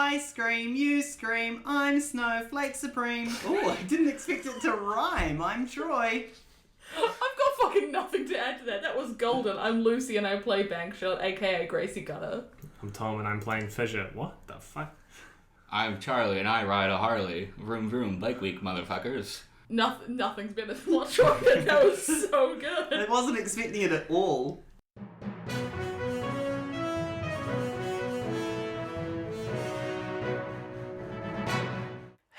I scream, you scream, I'm Snowflake Supreme. Oh, I didn't expect it to rhyme. I'm Troy. I've got fucking nothing to add to that. That was golden. I'm Lucy and I play Bankshot, aka Gracie Gutter. I'm Tom and I'm playing Fissure. What the fuck? I'm Charlie and I ride a Harley. Vroom vroom, bike week, motherfuckers. Nothing's been as much shorter. That was so good. I wasn't expecting it at all.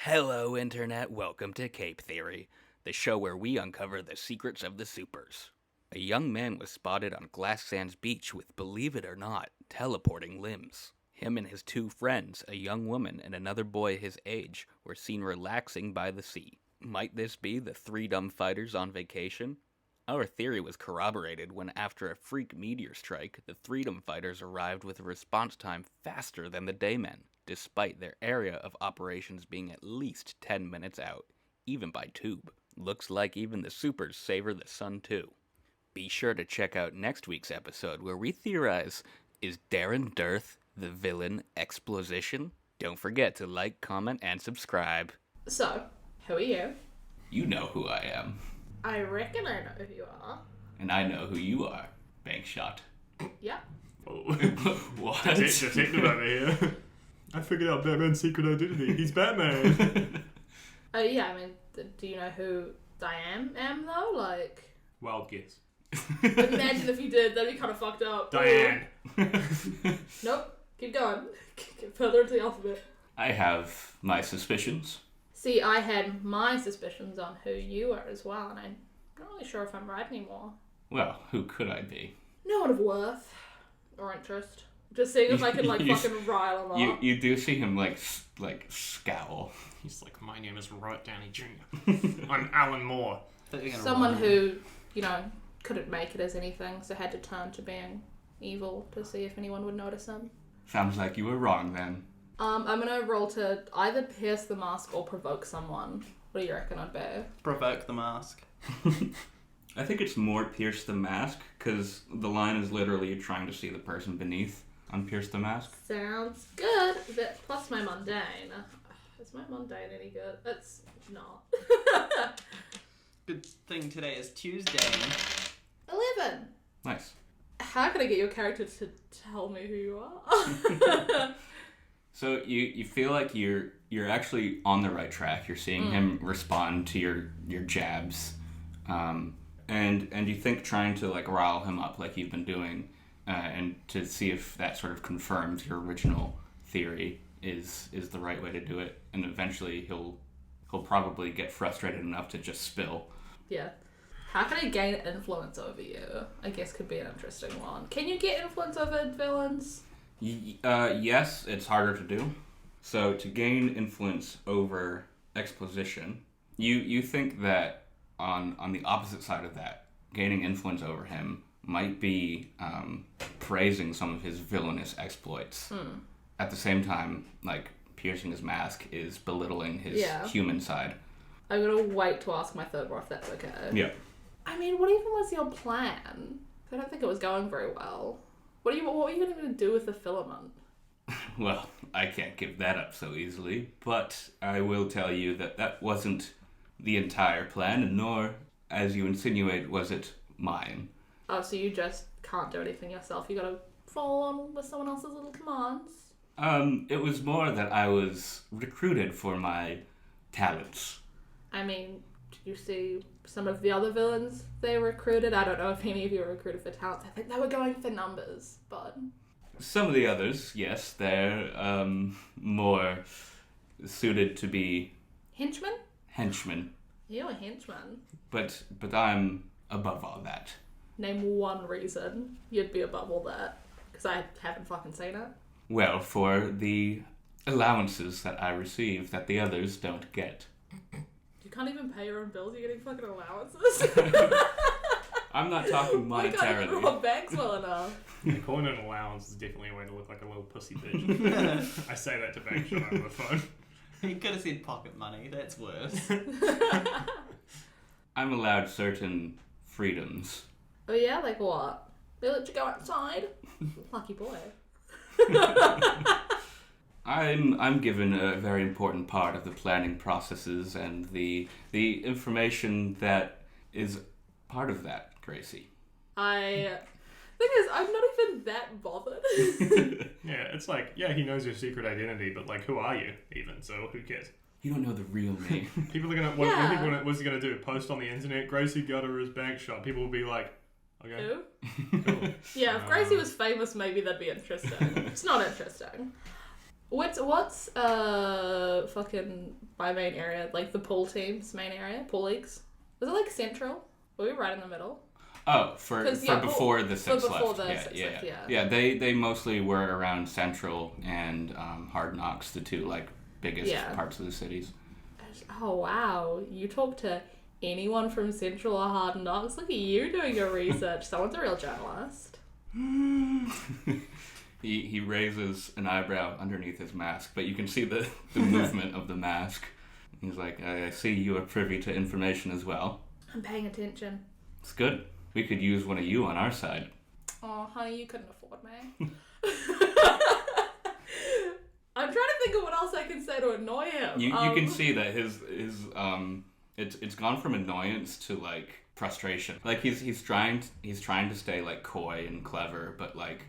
Hello, Internet. Welcome to Cape Theory, the show where we uncover the secrets of the supers. A young man was spotted on Glass Sands Beach with, believe it or not, teleporting limbs. Him and his two friends, a young woman and another boy his age, were seen relaxing by the sea. Might this be the three dumb fighters on vacation? Our theory was corroborated when, after a freak meteor strike, the Freedom Fighters arrived with a response time faster than the Daymen, despite their area of operations being at least 10 minutes out, even by tube. Looks like even the supers savor the sun too. Be sure to check out next week's episode where we theorize, is Darren Dearth the villain exposition? Don't forget to like, comment, and subscribe. So, who are you? You know who I am. I reckon I know who you are. And I know who you are, Bankshot. Yeah. Oh. What? Detective over here. I figured out Batman's secret identity. He's Batman. Oh yeah, I mean, do you know who I am though? Like... Wild guess. Imagine if you did, that'd be kind of fucked up. Diane. Nope. Keep going. Get further into the alphabet. I have my suspicions. See, I had my suspicions on who you are as well, and I'm not really sure if I'm right anymore. Well, who could I be? No one of worth or interest. Just seeing if I can fucking rile him up. You do see him like scowl. He's like, my name is Robert Downey Jr. I'm Alan Moore. Someone who, couldn't make it as anything, so had to turn to being evil to see if anyone would notice him. Sounds like you were wrong then. I'm gonna roll to either pierce the mask or provoke someone. What do you reckon I'd be? Provoke the mask. I think it's more pierce the mask, because the line is literally trying to see the person beneath on pierce the mask. Sounds good. Plus my mundane. Is my mundane any good? It's not. Good thing today is Tuesday. 11. Nice. How can I get your character to tell me who you are? So you feel like you're actually on the right track. You're seeing him respond to your jabs, and you think trying to rile him up like you've been doing, and to see if that sort of confirms your original theory is the right way to do it. And eventually he'll probably get frustrated enough to just spill. Yeah. How can I gain influence over you? I guess could be an interesting one. Can you get influence over villains? Yes, it's harder to do. So to gain influence over exposition, you think that on the opposite side of that, gaining influence over him might be praising some of his villainous exploits. At the same time, piercing his mask is belittling his human side. I'm gonna wait to ask my third one if that's okay. Yeah. I mean, what even was your plan? I don't think it was going very well. What were you going to do with the filament? Well, I can't give that up so easily, but I will tell you that wasn't the entire plan, nor, as you insinuate, was it mine. Oh, so you just can't do anything yourself. You gotta follow on with someone else's little commands? It was more that I was recruited for my talents. I mean, did you see some of the other villains they recruited? I don't know if any of you were recruited for talents. I think they were going for numbers, but... Some of the others, yes, they're more suited to be... Henchmen? Henchmen. You're a henchman. But I'm above all that. Name one reason you'd be above all that, because I haven't fucking seen it. Well, for the allowances that I receive that the others don't get. You can't even pay your own bills, you're getting fucking allowances? I'm not talking monetarily. I can't even rob banks well enough. Yeah, calling it an allowance is definitely a way to look like a little pussy bitch. I say that to Bankshot over the phone. You could have said pocket money, that's worse. I'm allowed certain freedoms. Oh yeah, like what? They let you go outside? Lucky boy. I'm given a very important part of the planning processes and the information that is part of that, Gracie. Thing is, I'm not even that bothered. Yeah, it's like, yeah, he knows your secret identity, but like, who are you even? So who cares? You don't know the real me. People are gonna. What's he gonna do? Post on the internet? Gracie Gutter is Bankshot. People will be like, okay. Who? Cool. Yeah, if Gracie was famous, maybe that'd be interesting. It's not interesting. What's fucking my main area? Like the pool team's main area? Pool leagues? Was it like central? Were we right in the middle? Oh, for before the six left. Yeah, they mostly were around Central and Hard Knocks, the two like biggest parts of the cities. Oh wow, you talk to anyone from Central or Hard Knocks? Look at you doing your research. Someone's a real journalist. He raises an eyebrow underneath his mask, but you can see the movement of the mask. He's like, I see you are privy to information as well. I'm paying attention. It's good. We could use one of you on our side. Oh, honey, you couldn't afford me. I'm trying to think of what else I can say to annoy him. You can see that his it's gone from annoyance to like frustration. Like he's trying to stay like coy and clever, but like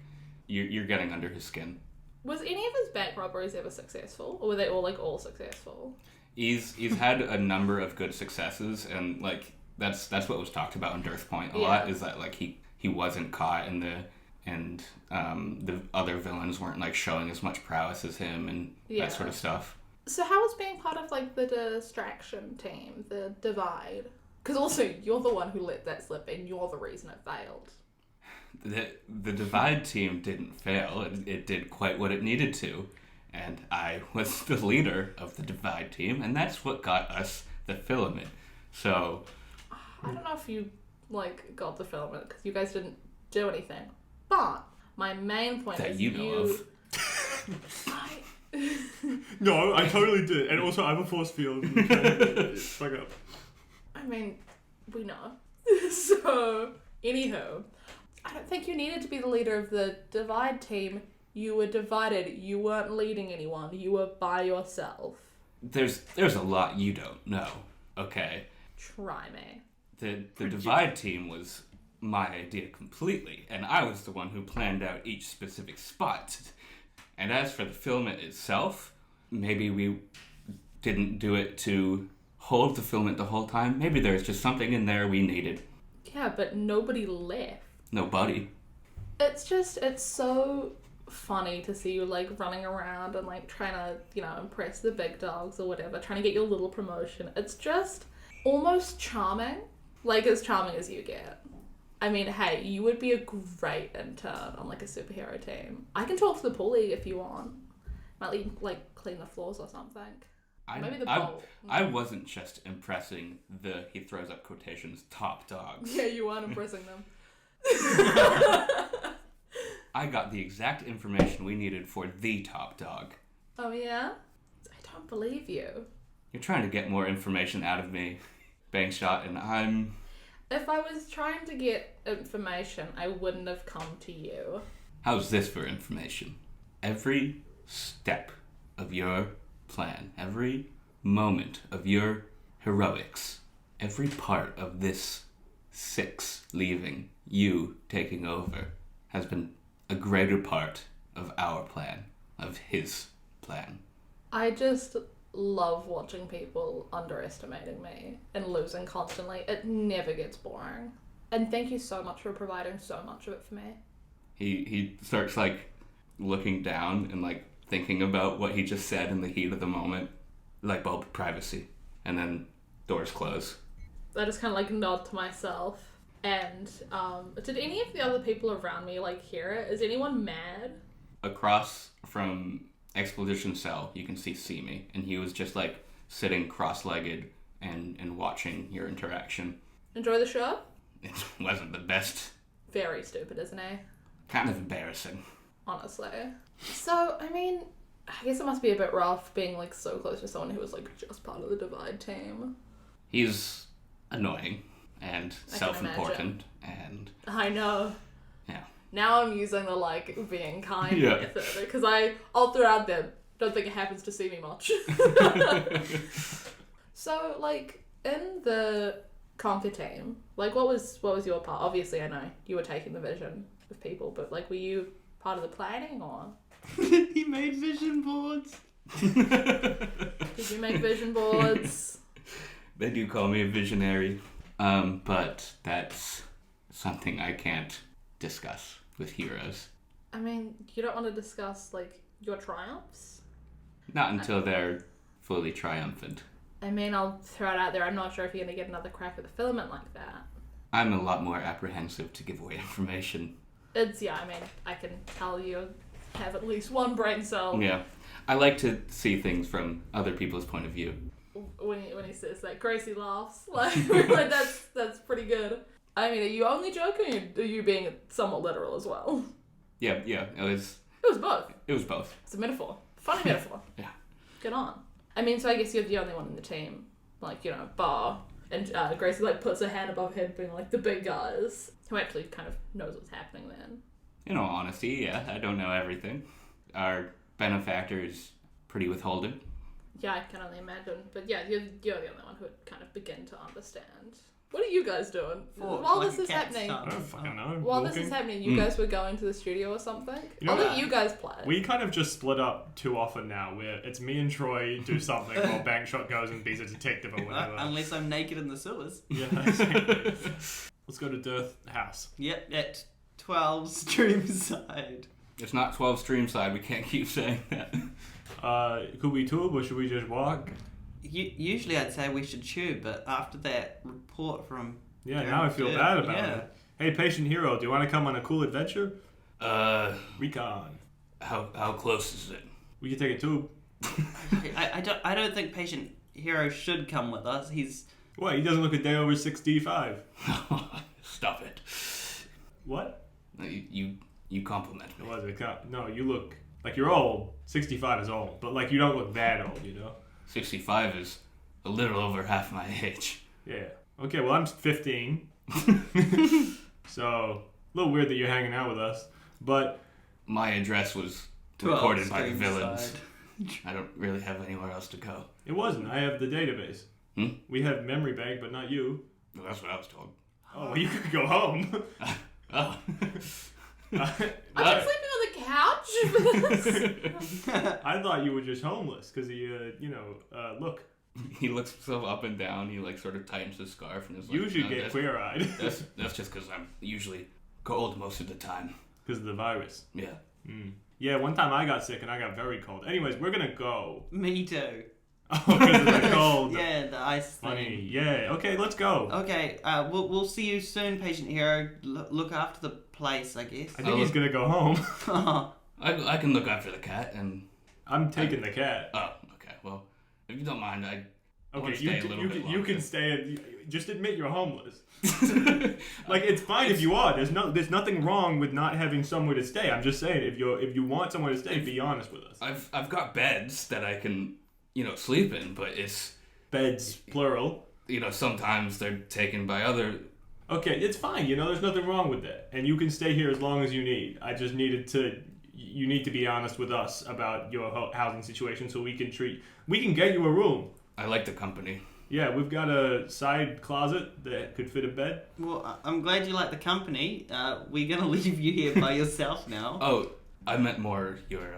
you're getting under his skin. Was any of his bank robberies ever successful, or were they all successful? He's had a number of good successes, and like that's what was talked about in Dearth Point a lot, is that like he wasn't caught and the other villains weren't like showing as much prowess as him and that sort of stuff. So how was being part of like the distraction team, the divide? Because also you're the one who let that slip and you're the reason it failed. The divide team didn't fail. It did quite what it needed to. And I was the leader of the divide team, and that's what got us the filament. So I don't know if you like got the filament because you guys didn't do anything. But my main point that is you know of. No, I totally did. And also I have a force field. Fuck up. I mean, we know. So, anywho, I don't think you needed to be the leader of the divide team. You were divided. You weren't leading anyone. You were by yourself. There's a lot you don't know, okay? Try me. The divide team was my idea completely, and I was the one who planned out each specific spot. And as for the filament itself, maybe we didn't do it to hold the filament the whole time. Maybe there's just something in there we needed. Yeah, but nobody left. Nobody. It's so funny to see you like running around and like trying to, impress the big dogs or whatever, trying to get your little promotion. It's just almost charming. Like as charming as you get. I mean, hey, you would be a great intern on like a superhero team. I can talk to the pool league if you want. Might like clean the floors or something. Maybe the bowl. I wasn't just impressing the, he throws up quotations, top dogs. Yeah, you weren't impressing them. I got the exact information we needed for the top dog. Oh yeah? I don't believe you. You're trying to get more information out of me, Bankshot, and I'm... If I was trying to get information, I wouldn't have come to you. How's this for information? Every step of your plan, every moment of your heroics, every part of this 6 leaving, you taking over, has been a greater part of our plan, of his plan. I just love watching people underestimating me and losing constantly. It never gets boring. And thank you so much for providing so much of it for me. He starts like looking down and like thinking about what he just said in the heat of the moment. Light bulb, privacy. And then doors close. I just kind of like nod to myself. And did any of the other people around me like hear it? Is anyone mad? Across from Expedition Cell, you can see Simi, and he was just like sitting cross-legged and watching your interaction. Enjoy the show? It wasn't the best. Very stupid, isn't he? Kind of embarrassing. Honestly. So, I mean, I guess it must be a bit rough being like so close to someone who was like just part of the divide team. He's annoying and self-important and... I know. Yeah. Now I'm using the like being kind method because all throughout the Don't think it happens to see me much. So, like, in the Conquer team, like, what was your part? Obviously, I know you were taking the vision of people, but, like, were you part of the planning, or? He made vision boards. Did you make vision boards? They do call me a visionary, but that's something I can't discuss with heroes. I mean, you don't want to discuss, like, your triumphs? Not until they're fully triumphant. I mean, I'll throw it out there. I'm not sure if you're going to get another crack at the filament like that. I'm a lot more apprehensive to give away information. I mean, I can tell you have at least one brain cell. Yeah. I like to see things from other people's point of view. When he says that, Gracie laughs. Like that's pretty good. I mean, are you only joking, or are you being somewhat literal as well? Yeah, it was both. It was both. It's a metaphor. Funny metaphor. Yeah. Good on. I mean, so I guess you're the only one in the team, like, you know, bar. And Gracie, like, puts her hand above her head, being like, the big guys, who actually kind of knows what's happening then. In all honesty, yeah, I don't know everything. Our benefactor is pretty withholding. Yeah, I can only imagine. But yeah, you're the only one who would kind of begin to understand. What are you guys doing? While this is happening, I don't fucking know. while this is happening, you guys were going to the studio or something? You know I'll let what? you guys play. We kind of just split up too often now, where it's me and Troy do something while Bankshot goes and be a detective or whatever. Unless I'm naked in the sewers. Yeah, exactly. Let's go to Dearth House. Yep, at 12 Streamside. It's not 12 Streamside, we can't keep saying that. Could we tube or should we just walk? Usually I'd say we should tube, but after that report from... Yeah, now I feel bad about it. Hey, patient hero, do you want to come on a cool adventure? Recon. How close is it? We can take a tube. I don't think patient hero should come with us. He's... What, he doesn't look a day over 65. Stop it. What? You compliment me. What was it? No, you look like you're old. 65 is old, but like you don't look that old, you know? 65 is a little over half my age. Yeah. Okay, well I'm 15. So, a little weird that you're hanging out with us, but... My address was recorded by the villains. I don't really have anywhere else to go. It wasn't. I have the database. We have memory bank, but not you. Well, that's what I was told. Oh, well, you could go home. Oh. I've been sleeping on the couch for this. I thought you were just homeless because of look. He looks himself up and down. He like sort of tightens his scarf and is like, You should get queer-eyed. That's just because I'm usually cold most of the time. Because of the virus. Yeah. Yeah, one time I got sick and I got very cold. Anyways, we're gonna go. Me too. Oh, because of the cold. Yeah, the ice thing. Funny. Yeah. Okay, let's go. Okay, we'll see you soon, patient hero. Look after the place, I guess. I think he's gonna go home. I can look after the cat and... I'm taking the cat. Oh, okay. Well, if you don't mind, Okay, stay a little bit you longer. can stay. Just admit you're homeless. Like it's fine if you are. There's nothing wrong with not having somewhere to stay. I'm just saying if you want somewhere to stay, be honest with us. I've got beds that I can sleep in, but it's Beds plural. Sometimes they're taken by other. Okay, it's fine. There's nothing wrong with that, and you can stay here as long as you need. I just needed to. You need to be honest with us about your housing situation, so we can get you a room. I like the company. Yeah, we've got a side closet that could fit a bed. Well, I'm glad you like the company. We're gonna leave you here by yourself now. Oh, I meant more your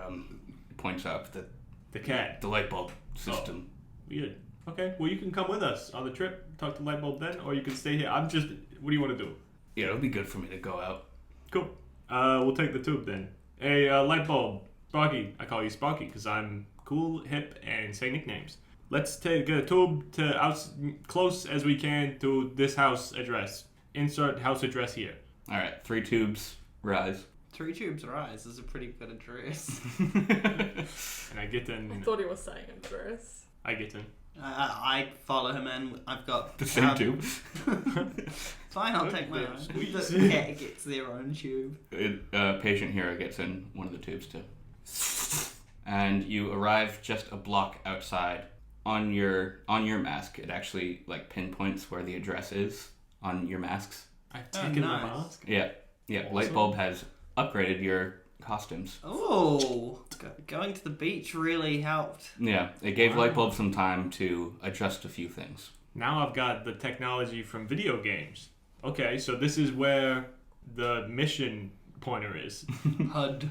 points out The cat. the light bulb system. Weird. Okay, well you can come with us on the trip, talk to Lightbulb then, or you can stay here. What do you want to do? Yeah, it'll be good for me to go out. Cool. We'll take the tube then. Hey, Lightbulb, Sparky. I call you Sparky because I'm cool, hip, and say nicknames. Let's take a tube to close as we can to this house address. Insert house address here. All right, 3 tubes, rise. 3 tubes rise is a pretty good address. And I get in. I thought he was saying address. I get in. I follow him in. I've got The same tube. Fine, I'll take my own. Sweet. The cat gets their own tube. Patient hero gets in one of the tubes too. And you arrive just a block outside. On your mask, it actually like pinpoints where the address is on your masks. I've taken my nice. mask. Yeah. Awesome. Lightbulb has upgraded your costumes. Oh, going to the beach really helped. Yeah, it gave Lightbulb some time to adjust a few things. Now I've got the technology from video games. Okay, so this is where the mission pointer is. HUD.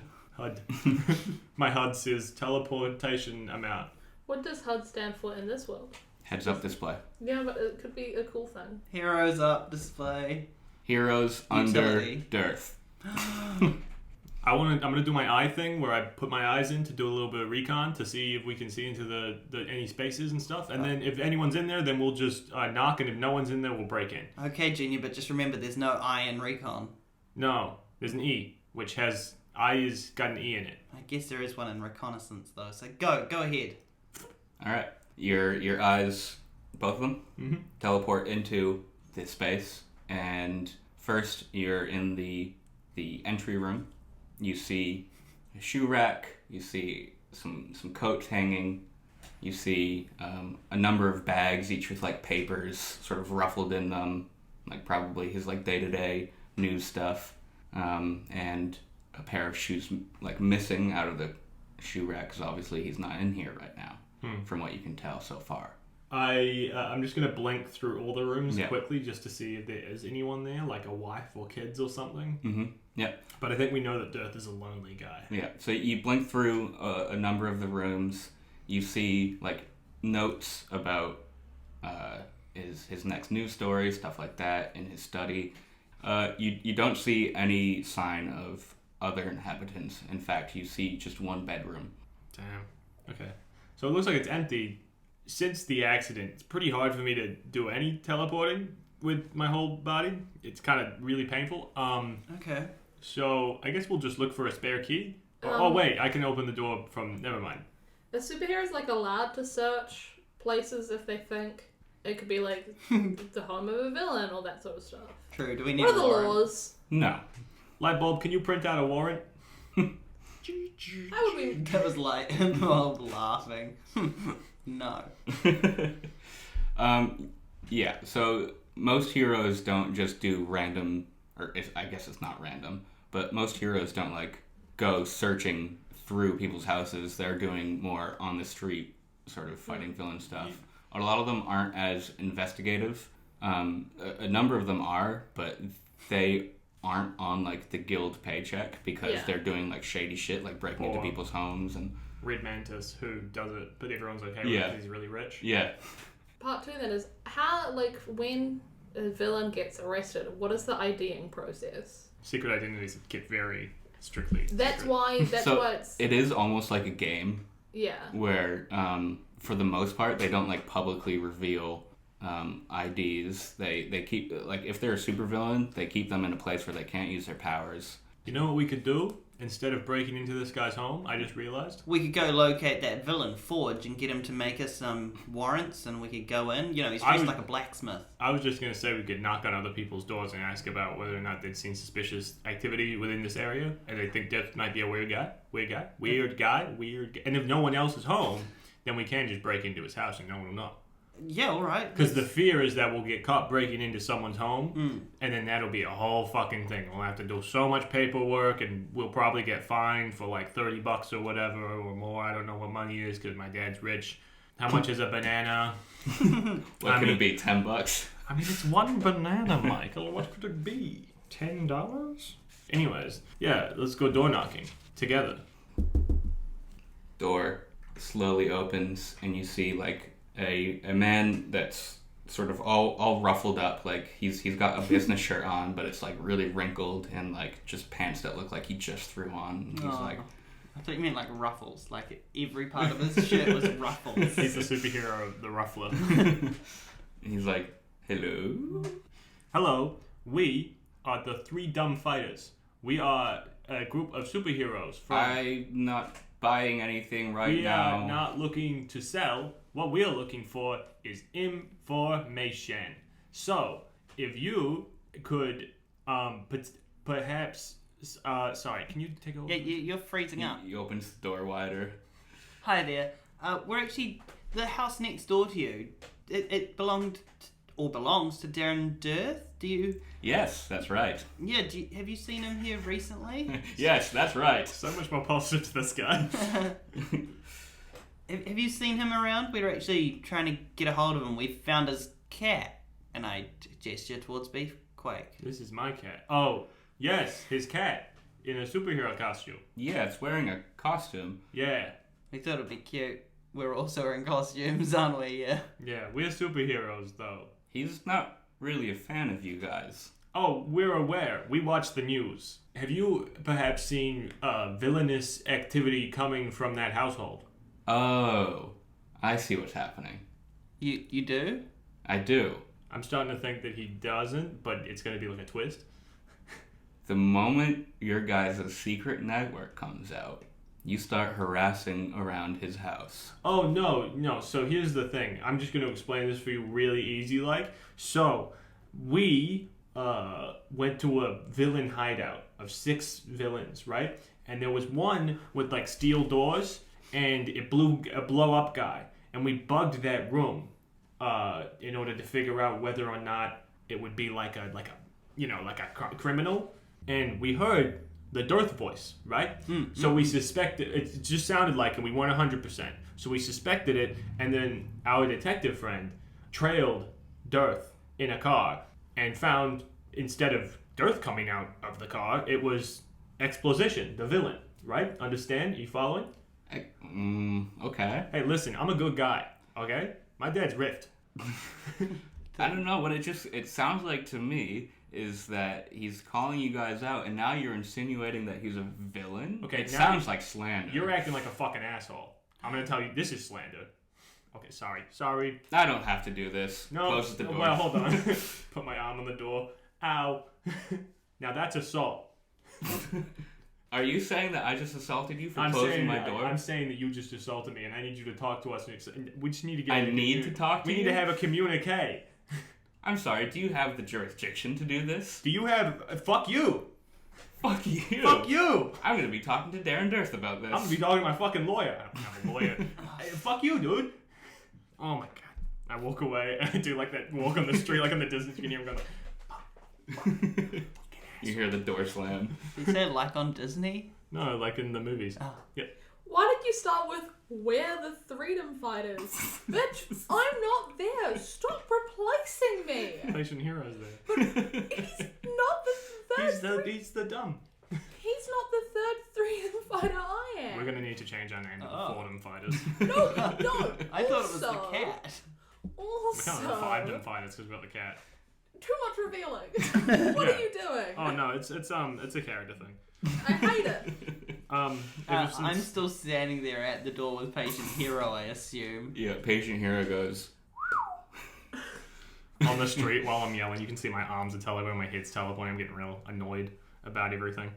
My HUD says teleportation amount. What does HUD stand for in this world? Heads up display. Yeah, but it could be a cool thing. Heroes up display. Heroes Utility. under dearth. I'm gonna do my eye thing where I put my eyes in to do a little bit of recon to see if we can see into the any spaces and stuff. And then if anyone's in there, then we'll just knock, and if no one's in there, we'll break in. Okay, Junior, but just remember there's no I in recon. No, there's an E, which has I's got an E in it. I guess there is one in reconnaissance though. So go ahead. All right, your eyes, both of them, teleport into this space, and first you're in the entry room. You see a shoe rack. You see some coats hanging. You see a number of bags, each with like papers sort of ruffled in them, like probably his like day-to-day news stuff, and a pair of shoes like missing out of the shoe rack because obviously he's not in here right now, from what you can tell so far. I'm just gonna blink through all the rooms Yeah. quickly just to see if there is anyone there, like a wife or kids or something. Mm-hmm. Yeah. But I think we know that Dearth is a lonely guy. Yeah. So you blink through a number of the rooms. You see like notes about his next news story, stuff like that, in his study. You don't see any sign of other inhabitants. In fact, you see just one bedroom. Damn. Okay. So it looks like it's empty. Since the accident, it's pretty hard for me to do any teleporting with my whole body. It's kind of really painful. Okay. So I guess we'll just look for a spare key. Oh wait, I can open the door from. Never mind. The superhero's like allowed to search places if they think it could be like the home of a villain or that sort of stuff. True. Do we need What are the warrant? laws? No. Lightbulb, can you print out a warrant? I would be. That was like Bob laughing. No. Yeah, so most heroes don't just do random, or I guess it's not random, but most heroes don't like go searching through people's houses. They're doing more on the street sort of fighting villain stuff. A lot of them aren't as investigative. A number of them are, but they aren't on like the guild paycheck because they're doing like shady shit, like breaking into people's homes and Red Mantis, who does it, but everyone's okay with it because he's really rich. yeah. Part 2 then is how, like, when a villain gets arrested, what is the IDing process? Secret identities get very strictly. That's secret. why. That's So why it's. it is almost like a game Yeah. where for the most part they don't like publicly reveal IDs. They keep like if they're a supervillain, they keep them in a place where they can't use their powers. You know what we could do? Instead of breaking into this guy's home, I just realized. We could go locate that villain, Forge, and get him to make us some warrants, and we could go in. You know, he's dressed like a blacksmith. I was just going to say we could knock on other people's doors and ask about whether or not they'd seen suspicious activity within this area, and they think Death might be a weird guy. And if no one else is home, then we can just break into his house and no one will know. Yeah, all right. Because the fear is that we'll get caught breaking into someone's home, and then that'll be a whole fucking thing. We'll have to do so much paperwork, and we'll probably get fined for like $30 or whatever, or more. I don't know what money is because my dad's rich. How much is a banana? What could it be? $10? I mean, it's one banana, Michael. What could it be? $10? Anyways, yeah, let's go door knocking together. Door slowly opens, and you see like a man that's sort of all ruffled up, like he's got a business shirt on, but it's like really wrinkled, and like just pants that look like he just threw on. And he's like, I thought you meant like ruffles, like every part of his shirt was ruffles. He's the superhero, the ruffler. and he's like, hello? Hello, we are the Three Dumb Fighters. We are a group of superheroes from... I'm not buying anything right now. We are not looking to sell. What we are looking for is information. So, if you could perhaps... sorry, can you take over? Yeah, you're freezing up. He opens the door wider. Hi there. We're actually the house next door to you. It belonged or belongs to Darren Dirth. Do you? Yes, that's right. Yeah. Have you seen him here recently? Yes, that's right. So much more positive to this guy. Have you seen him around? We were actually trying to get a hold of him. We found his cat, and I gesture towards Beefquake. This is my cat. Oh, yes, his cat in a superhero costume. Yeah, it's wearing a costume. Yeah. We thought it'd be cute. We're also in costumes, aren't we? Yeah. Yeah, we're superheroes, though. He's not really a fan of you guys. Oh, we're aware. We watch the news. Have you perhaps seen villainous activity coming from that household? Oh, I see what's happening. You do? I do. I'm starting to think that he doesn't, but it's going to be like a twist. The moment your guys' secret network comes out, you start harassing around his house. Oh, no. So here's the thing. I'm just going to explain this for you really easy like. So, we went to a villain hideout of 6 villains, right? And there was one with like steel doors, and it blew a blow-up guy. And we bugged that room in order to figure out whether or not it would be like a criminal. And we heard the Dirth voice, right? So we suspected, it just sounded like it, we weren't 100%. So we suspected it, and then our detective friend trailed Dirth in a car and found, instead of Dirth coming out of the car, it was Exposition, the villain, right? Understand? You following? Okay. Hey, listen, I'm a good guy, okay? My dad's riffed. I don't know what it sounds like to me is that he's calling you guys out, and now you're insinuating that he's a villain? Okay, it now sounds like slander. You're acting like a fucking asshole. I'm gonna tell you, this is slander. Okay, sorry. I don't have to do this. No, Close the door. well, hold on. Put my arm on the door. Ow. Now that's assault. Are you saying that I just assaulted you for closing my door? I'm saying that you just assaulted me, and I need you to talk to us. We just need to get. I need to talk to you? We need to have a communique. I'm sorry, do you have the jurisdiction to do this? Do you have... Fuck you! Fuck you! Fuck you! I'm gonna be talking to Darren Durst about this. I'm gonna be talking to my fucking lawyer. I don't have a lawyer. Hey, fuck you, dude! Oh my god. I walk away, and I do like that walk on the street, like on the Disney screen. I'm going You hear the door slam. You said like on Disney? No, like in the movies. Oh. Yeah. Why did you start with "We're the Freedom Fighters"? Bitch, I'm not there. Stop replacing me. Patient heroes there. But he's not the third. He's the dumb. He's not the third Freedom Fighter I am. We're gonna need to change our name to the Fordham Fighters. No. I thought it was the cat. We can't have Also, 5 Fighters because we got the cat. too much revealing. What are you doing? Oh no, it's a character thing. I hate it. I'm still standing there at the door with Patient Hero, I assume. Yeah, Patient Hero goes... on the street while I'm yelling. You can see my arms are teleporting, my head's teleporting. I'm getting real annoyed about everything.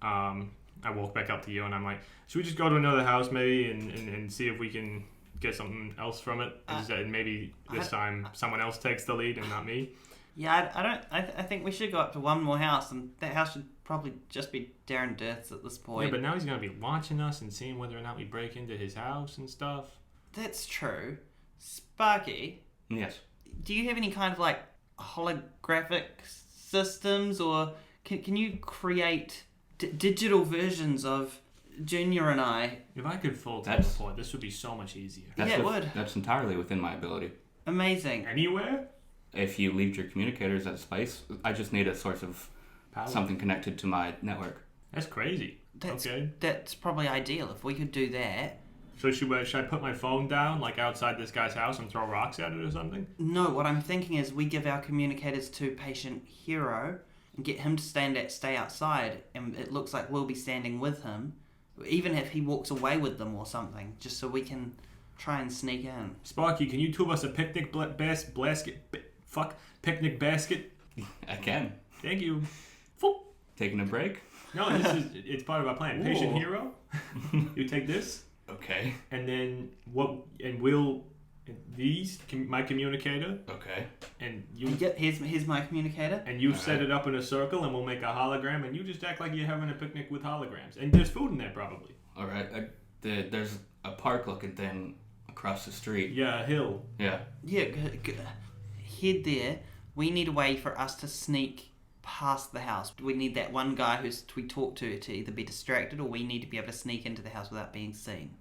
I walk back up to you and I'm like, should we just go to another house maybe and see if we can get something else from it? And maybe this time someone else takes the lead and not me. Yeah, I think we should go up to one more house, and that house should probably just be Darren Dirth's at this point. Yeah, but now he's going to be watching us and seeing whether or not we break into his house and stuff. That's true. Sparky, Yes. do you have any kind of like holographic systems, or can you create digital versions of Junior and I? If I could full teleport, this would be so much easier. It would. That's entirely within my ability. Amazing. Anywhere? If you leave your communicators at space, I just need a source of Power. something connected to my network. That's crazy. Okay. That's probably ideal if we could do that. So should I put my phone down, like outside this guy's house, and throw rocks at it or something? No, what I'm thinking is we give our communicators to Patient Hero and get him to stay outside, and it looks like we'll be standing with him, even if he walks away with them or something, just so we can try and sneak in. Sparky, can you tube us a picnic picnic basket? I can. Thank you. Taking a break? No, it's part of our plan. Patient Ooh. Hero, you take this, Okay. and then my communicator, Okay. and you Yep, here's my communicator. and you All set right. it up in a circle, and we'll make a hologram, and you just act like you're having a picnic with holograms, and there's food in there probably. All right. There's a park-looking thing across the street. Yeah, a hill. Yeah. Yeah, head there. We need a way for us to sneak past the house. We need that one guy we talk to either be distracted, or we need to be able to sneak into the house without being seen.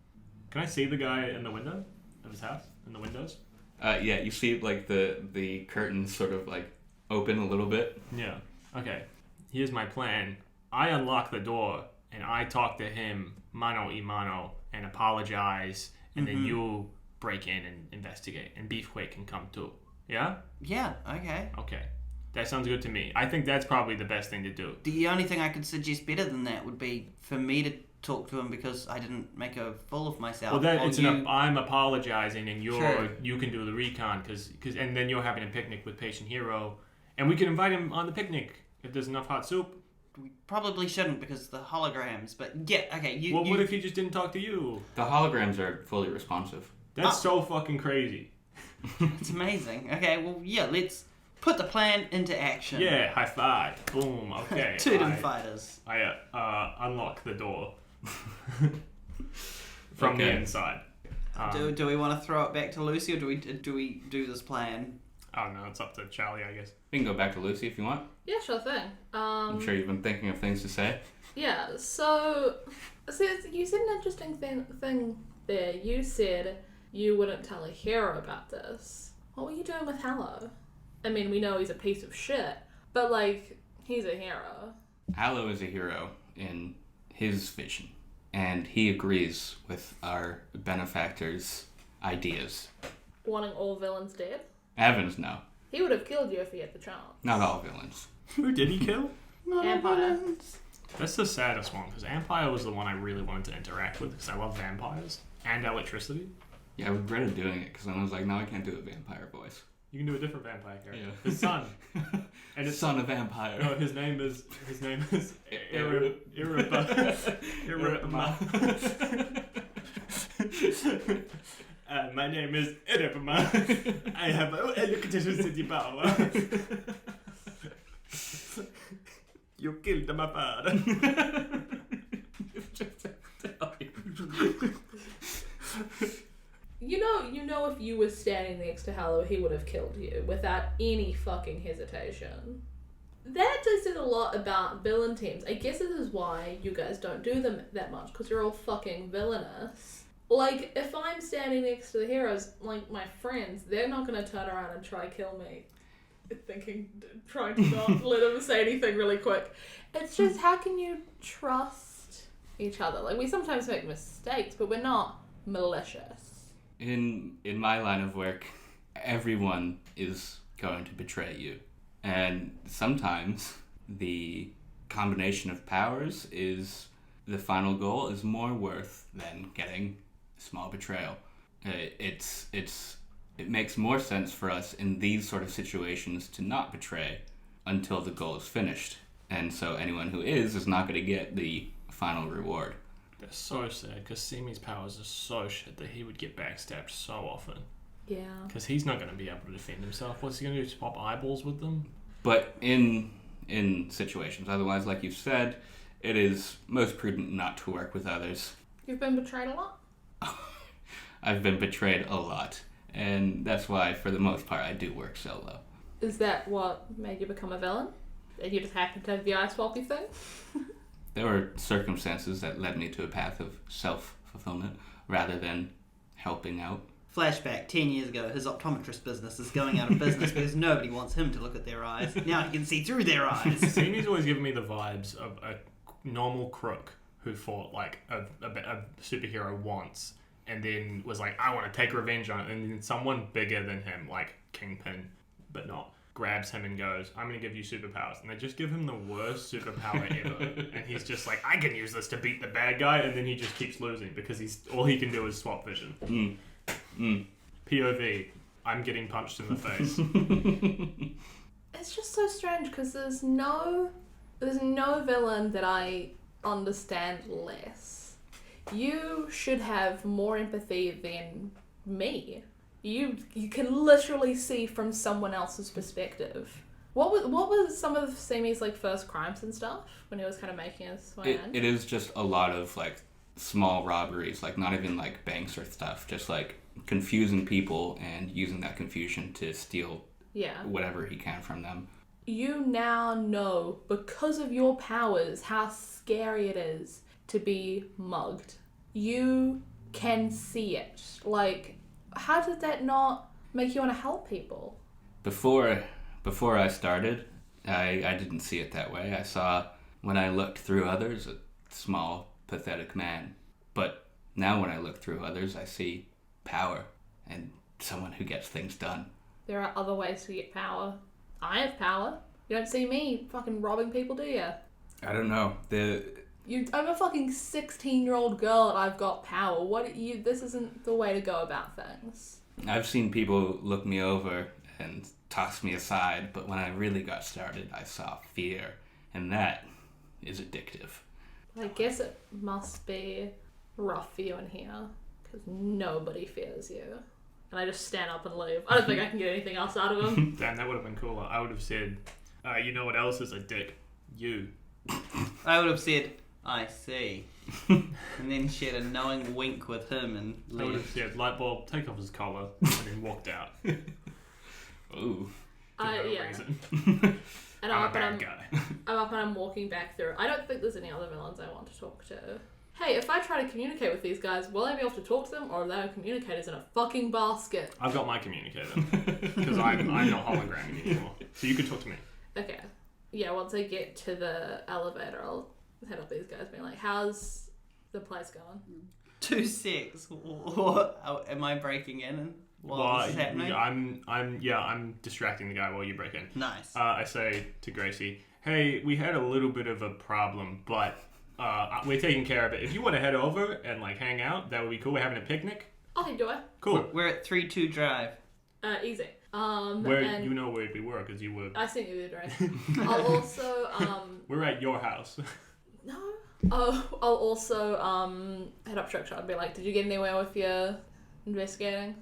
Can I see the guy in the window of his house? In the windows? Yeah, you see like the curtains sort of like open a little bit. Yeah. Okay. Here's my plan. I unlock the door and I talk to him mano a mano and apologize, and then you break in and investigate, and Beefquake can come too. Yeah? Yeah, okay. Okay. That sounds good to me. I think that's probably the best thing to do. The only thing I could suggest better than that would be for me to talk to him because I didn't make a fool of myself. Well, I'm apologizing, and Sure. you can do the recon, and then you're having a picnic with Patient Hero, and we can invite him on the picnic if there's enough hot soup. We probably shouldn't because the holograms, but yeah, okay. What if he just didn't talk to you? The holograms are fully responsive. That's so fucking crazy. It's amazing. Okay, well, yeah, let's put the plan into action. Yeah, high five. Boom. Okay. Totem fighters. I unlock the door from the inside. Do we want to throw it back to Lucy, or do we do this plan? I don't know. It's up to Charlie, I guess. We can go back to Lucy if you want. Yeah, sure thing. I'm sure you've been thinking of things to say. Yeah, so you said an interesting thing there. You said you wouldn't tell a hero about this. What were you doing with Hallow? I mean, we know he's a piece of shit, but, like, he's a hero. Hallow is a hero in his vision, and he agrees with our benefactor's ideas. Wanting all villains dead? Evans, no. He would have killed you if he had the chance. Not all villains. Who did he kill? Empire. That's the saddest one, because Empire was the one I really wanted to interact with, because I love vampires and electricity. Yeah, I regretted doing it, because I was like, no, I can't do a vampire voice. You can do a different vampire character. Yeah. His son. And it's Son of Vampire. No, his name is Iripama. My name is Iripama. I have electricity power. You killed my father. You know if you were standing next to Hallow, he would have killed you without any fucking hesitation. That just says a lot about villain teams. I guess this is why you guys don't do them that much, because you're all fucking villainous. Like, if I'm standing next to the heroes, like my friends, they're not going to turn around and try kill me. Trying to not let them say anything really quick. It's just, how can you trust each other? Like, we sometimes make mistakes, but we're not malicious. In my line of work, everyone is going to betray you. And sometimes the combination of powers is the final goal is more worth than getting a small betrayal. It makes more sense for us in these sort of situations to not betray until the goal is finished. And so anyone who is not going to get the final reward. That's so sad, because Simi's powers are so shit that he would get backstabbed so often. Yeah. Because he's not going to be able to defend himself. What's he going to do, swap eyeballs with them? But in situations, otherwise, like you've said, it is most prudent not to work with others. You've been betrayed a lot? I've been betrayed a lot. And that's why, for the most part, I do work solo. Is that what made you become a villain? Did you just happen to have the eye swappy thing? There were circumstances that led me to a path of self-fulfillment rather than helping out. Flashback, 10 years ago, his optometrist business is going out of business because nobody wants him to look at their eyes. Now he can see through their eyes. Simi's always given me the vibes of a normal crook who fought like a superhero once and then was like, I want to take revenge on it. And then someone bigger than him, like Kingpin, but not, grabs him and goes, I'm going to give you superpowers. And they just give him the worst superpower ever. And he's just like, I can use this to beat the bad guy. And then he just keeps losing because all he can do is swap vision. POV, I'm getting punched in the face. It's just so strange because there's no villain that I understand less. You should have more empathy than me. You can literally see from someone else's perspective. What was some of Simi's like first crimes and stuff when he was kind of making his way in? It is just a lot of like small robberies, like not even like banks or stuff, just like confusing people and using that confusion to steal whatever he can from them. You now know, because of your powers, how scary it is to be mugged. You can see it. Like, how did that not make you want to help people? Before I started, I didn't see it that way. I saw, when I looked through others, a small, pathetic man. But now when I look through others, I see power and someone who gets things done. There are other ways to get power. I have power. You don't see me fucking robbing people, do you? I don't know. I'm a fucking 16-year-old girl and I've got power. This isn't the way to go about things. I've seen people look me over and toss me aside, but when I really got started, I saw fear, and that is addictive. I guess it must be rough for you in here, because nobody fears you. And I just stand up and leave. I don't think I can get anything else out of him. Damn, that would have been cooler. I would have said, you know what else is a dick? You. I would have said, I see. And then shared a knowing wink with him and I would have left. said, Lightbulb, take off his collar, and then walked out. Ooh. For no Yeah. reason. And I'm a up and bad guy. I'm up and I'm walking back through. I don't think there's any other villains I want to talk to. Hey, if I try to communicate with these guys, will I be able to talk to them, or are they communicators in a fucking basket? I've got my communicator. Because I'm not hologramming anymore. So you can talk to me. Okay. Yeah, once I get to the elevator, I'll head up these guys, being like, how's the place going? 2 secs. What? Am I breaking in while this is happening? I'm distracting the guy while you break in. Nice. I say to Gracie, hey, we had a little bit of a problem, but we're taking care of it. If you want to head over and like hang out, that would be cool. We're having a picnic. Oh, do I? Cool. We're at 3-2 Drive. Easy. Where and you know where we were because you were. I sent you the address. I'll also We're at your house. no. Oh, I'll also head up Structure and be like, did you get anywhere with your investigating?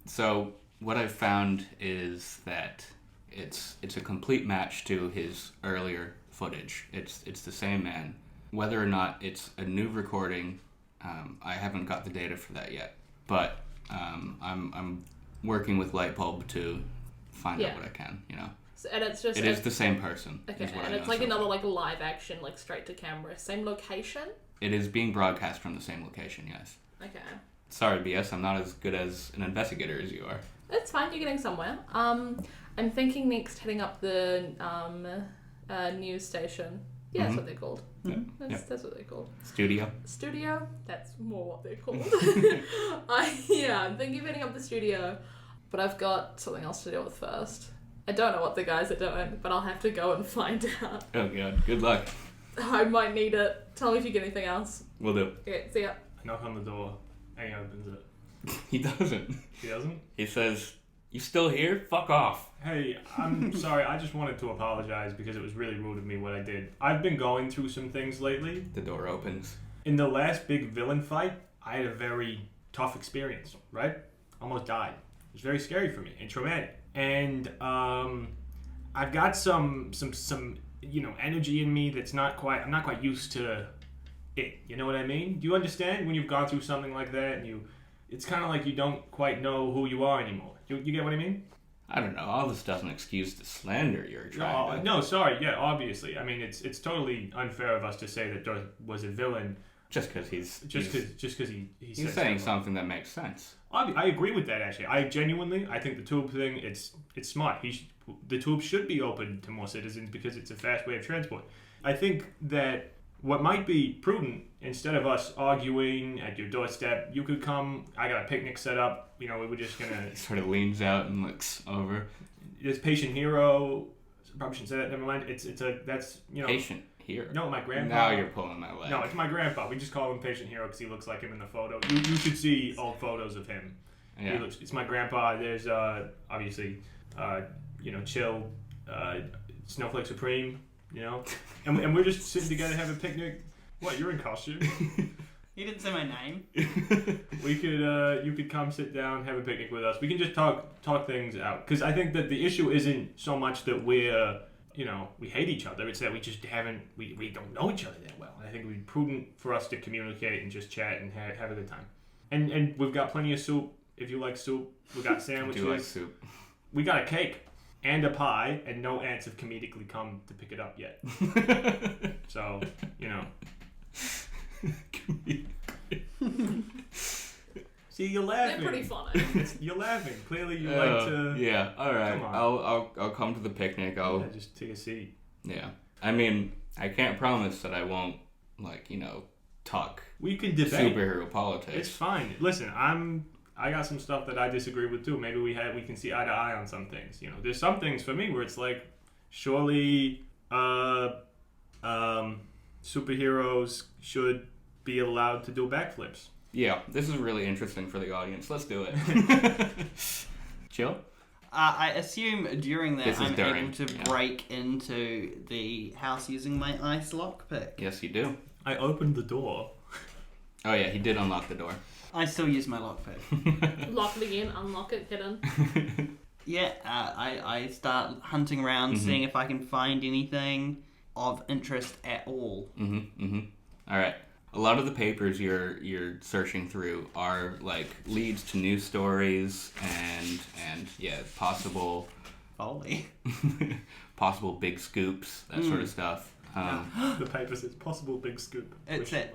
So what I've found is that it's a complete match to his earlier footage. It's the same man. Whether or not it's a new recording, I haven't got the data for that yet. But I'm working with Lightbulb to find out what I can. You know. So, and it's just it is the same person. Okay, is what and I it's know like so another far. like live action, like straight to camera, same location. It is being broadcast from the same location. Yes. Okay. Sorry, BS. I'm not as good as an investigator as you are. It's fine. You're getting somewhere. I'm thinking next heading up the news station. Yeah, that's what they're called. That's what they're called. Studio. That's more what they're called. I'm thinking of heading up the studio, but I've got something else to deal with first. I don't know what the guys are doing, but I'll have to go and find out. Oh god. Good luck. I might need it. Tell me if you get anything else. Will do. Okay, see ya. I knock on the door and he opens it. He doesn't. He doesn't? He says, "You still here? Fuck off." Hey, I'm sorry. I just wanted to apologize because it was really rude of me what I did. I've been going through some things lately. The door opens. In the last big villain fight, I had a very tough experience, right? Almost died. It was very scary for me and traumatic. And I've got some energy in me that's I'm not quite used to it. You know what I mean? Do you understand when you've gone through something like that and it's kind of like you don't quite know who you are anymore. You get what I mean? I don't know. All this doesn't excuse the slander you're trying to... No, sorry. Yeah, obviously. I mean, it's totally unfair of us to say that Darth was a villain Just because he's he's saying something that makes sense. I agree with that, actually. I think the tube thing, it's smart. The tube should be open to more citizens because it's a fast way of transport. I think that what might be prudent, instead of us arguing at your doorstep, you could come. I got a picnic set up. We were just gonna. He sort of leans out and looks over. This patient hero. Probably shouldn't say that. Never mind. That's. Patient hero. No, my grandpa. Now you're pulling my leg. No, it's my grandpa. We just call him patient hero because he looks like him in the photo. You should see old photos of him. Yeah. It's my grandpa. There's obviously chill, Snowflake Supreme. And we're just sitting together having a picnic. What? You're in costume. You didn't say my name. We could you could come sit down, have a picnic with us. We can just talk things out. Because I think that the issue isn't so much that we're we hate each other. It's that we just we don't know each other that well. And I think it would be prudent for us to communicate and just chat and have a good time. And we've got plenty of soup. If you like soup, we got sandwiches. I do like soup. we got a cake and a pie, and no ants have comedically come to pick it up yet. So, you know. See, you're laughing. They're pretty funny. You're laughing. Clearly, you like to. Yeah. All right. Come on. I'll come to the picnic. Yeah, just take a seat. Yeah. I mean, I can't promise that I won't, talk We can debate. superhero politics. It's fine. Listen, I got some stuff that I disagree with too. Maybe we can see eye to eye on some things. You know, there's some things for me where it's like, surely, superheroes should be allowed to do backflips. Yeah, this is really interesting for the audience. Let's do it. Chill? I assume during that This is I'm during, able to break into the house using my ice lockpick. Yes, you do. I opened the door. Oh yeah, he did unlock the door. I still use my lockpick. Lock it again, unlock it, hidden. Yeah, I start hunting around, seeing if I can find anything of interest at all. All right. A lot of the papers you're searching through are leads to news stories and possible Foley. possible big scoops, that sort of stuff. The paper says possible big scoop. It's it.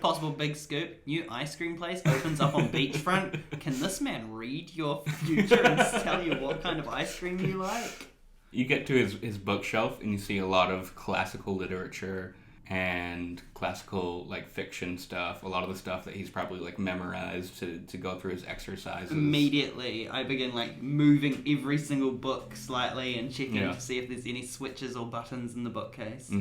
Possible big scoop. New ice cream place opens up on beachfront. Can this man read your future and tell you what kind of ice cream you like? You get to his bookshelf and you see a lot of classical literature and classical fiction stuff. A lot of the stuff that he's probably memorized to go through his exercises. Immediately, I begin moving every single book slightly and checking Yeah. to see if there's any switches or buttons in the bookcase.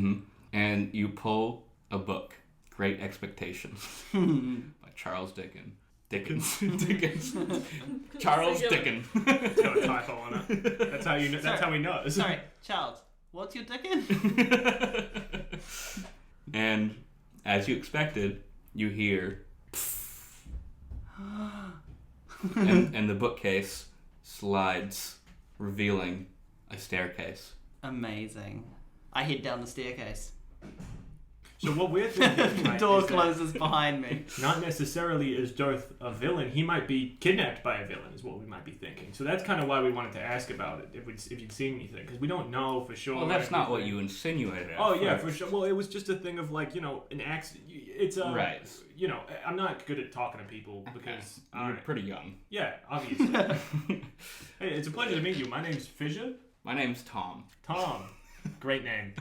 And you pull a book, Great Expectations, by Charles Dickens. Charles Dickens. It's got a typo on it. That's how you know. That's how he knows. Sorry, Charles. What's your Dickens? And as you expected, you hear and the bookcase slides, revealing a staircase. Amazing. I head down the staircase. So what we're thinking, The right, door is that closes behind me. not necessarily is Darth a villain. He might be kidnapped by a villain, is what we might be thinking. So that's kind of why we wanted to ask about it, if you'd seen anything, because we don't know for sure. Well, that's not what you insinuated. Oh yeah, for sure. Well, it was just a thing of an accident. It's a Right. I'm not good at talking to people because You're pretty young. Yeah, obviously. Hey, it's a pleasure to meet you. My name's Fissure. My name's Tom. Tom, great name.